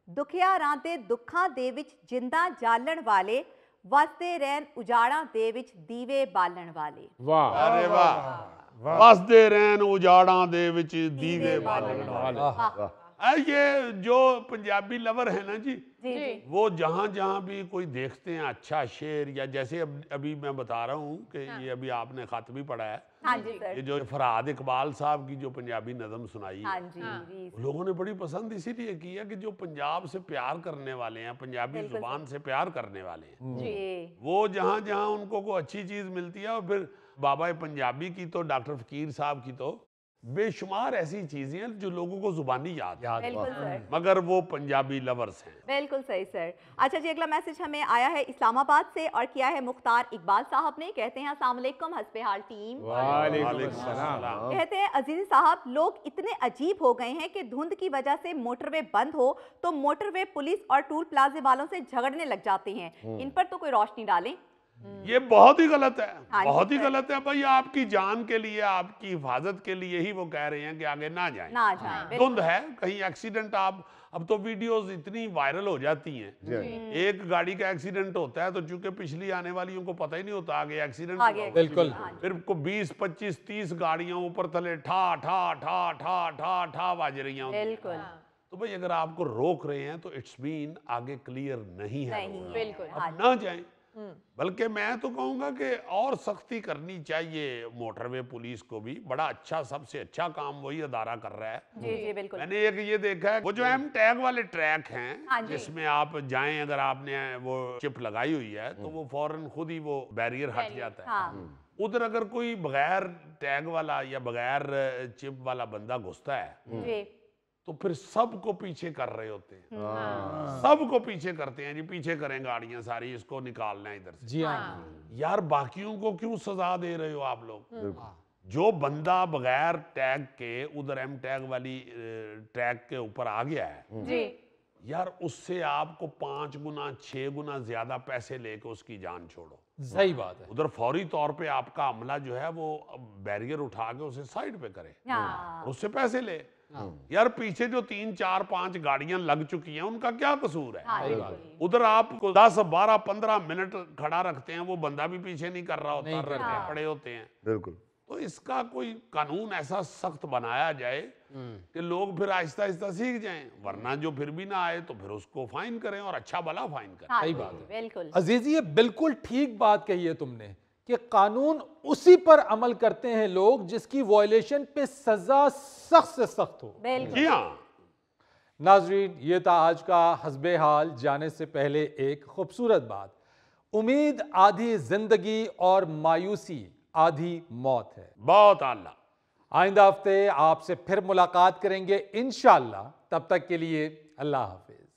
दुखियारां दे दुखा दे विच जिंदा जालन वाले, वसदे रहन उजाड़ा दे विच दीवे बालन वाले। वाह, अरे वाह। वसदे रहन उजाड़ा दे विच दीवे बालन वाले। ये जो पंजाबी लवर है ना जी, वो जहाँ जहाँ भी कोई देखते हैं अच्छा शेर, या जैसे अभी मैं बता रहा हूँ कि ये अभी आपने खत भी पढ़ा है। हाँ जी सर। ये जो फरहाद इकबाल साहब की जो पंजाबी नज़म सुनाई, हाँ जी। लोगों ने बड़ी पसंद इसीलिए की है कि जो पंजाब से प्यार करने वाले हैं, पंजाबी जुबान से प्यार करने वाले हैं, वो जहाँ जहाँ उनको कोई अच्छी चीज़ मिलती है। और फिर बाबा पंजाबी की तो डॉक्टर फकीर साहब की तो बेशुमार ऐसी चीजें हैं जो लोगों को जुबानी याद है, मगर वो पंजाबी लवर्स हैं। बिल्कुल सही सर। अच्छा जी, अगला मैसेज हमें आया है इस्लामाबाद से और किया है मुख्तार इकबाल साहब ने। कहते हैं अस्सलाम वालेकुम हस्बे हाल टीम। वालेकुम सलाम। कहते हैं अजीज साहब, लोग इतने अजीब हो गए हैं कि धुंध की वजह से मोटरवे बंद हो तो मोटरवे पुलिस और टूल प्लाजे वालों से झगड़ने लग जाते हैं। इन पर तो कोई रोशनी डालें। ये बहुत ही गलत है, बहुत ही गलत है भाई। आपकी जान के लिए, आपकी हिफाजत के लिए ही वो कह रहे हैं कि आगे ना जाएं। धुंध है, कहीं एक्सीडेंट, आप अब तो वीडियोस इतनी वायरल हो जाती हैं। एक गाड़ी का एक्सीडेंट होता है तो चूंकि पिछली आने वालियों को पता ही नहीं होता आगे एक्सीडेंट होगा। बिल्कुल। फिर को 20, 25, 30 गाड़ियां ऊपर थले ठा ठा ठा ठा ठा ठा बाज रही हैं। बिल्कुल। तो भाई अगर आपको रोक रहे हैं तो इट्स मीन आगे क्लियर नहीं है। बिल्कुल। अब ना जाएं। बल्कि मैं तो कहूंगा कि और सख्ती करनी चाहिए मोटरवे पुलिस को भी। बड़ा अच्छा, सबसे अच्छा काम वही अदारा कर रहा है। जी जी बिल्कुल। मैंने एक ये देखा है, वो जो एम टैग वाले ट्रैक हाँ हैं जी। जिसमें आप जाएं, अगर आपने वो चिप लगाई हुई है तो वो फौरन खुद ही वो बैरियर हट जाता है। हाँ। उधर अगर कोई बगैर टैग वाला या बगैर चिप वाला बंदा घुसता है जी। तो फिर सबको पीछे कर रहे होते हैं, सबको पीछे करते हैं जी, पीछे करें गाड़ियां सारी, इसको निकालना है इधर से। जी हाँ। यार बाकियों को क्यों सजा दे रहे हो आप लोग? जो बंदा बगैर टैग के उधर एम टैग वाली ट्रैक के ऊपर आ गया है जी। यार, उससे आपको 5 गुना 6 गुना ज्यादा पैसे लेके उसकी जान छोड़ो। सही बात है। उधर फौरी तौर पे आपका अमला जो है वो बैरियर उठा के उसे साइड पे करे हाँ। और उससे पैसे ले। यार पीछे जो 3 4 5 गाड़ियां लग चुकी हैं उनका क्या कसूर है? हाँ, बिल्कुल। उधर आपको 10 12 15 मिनट खड़ा रखते हैं, वो बंदा भी पीछे नहीं कर रहा होता, नहीं कर रखे रहा। पड़े होते हैं। बिल्कुल। तो इसका कोई कानून ऐसा सख्त बनाया जाए कि लोग फिर आहिस्ता आहिस्ता सीख जाएं, वरना जो फिर भी ना आए तो फिर उसको फाइन करें और अच्छा भला फाइन करें। हाँ सही जी, बात है। बिल्कुल। अजीजी, ये बिल्कुल ठीक बात कही है तुमने कि कानून उसी पर अमल करते हैं लोग जिसकी वायलेशन पे सजा सख्त से सख्त हो। बिल्कुल। जी हाँ। नाजरीन, ये था आज का हस्बे हाल। जाने से पहले एक खूबसूरत बात, उम्मीद आधी जिंदगी और मायूसी आधी मौत है। बहुत आला। आइंदा हफ्ते आपसे फिर मुलाकात करेंगे इंशाअल्लाह। तब तक के लिए अल्लाह हाफिज।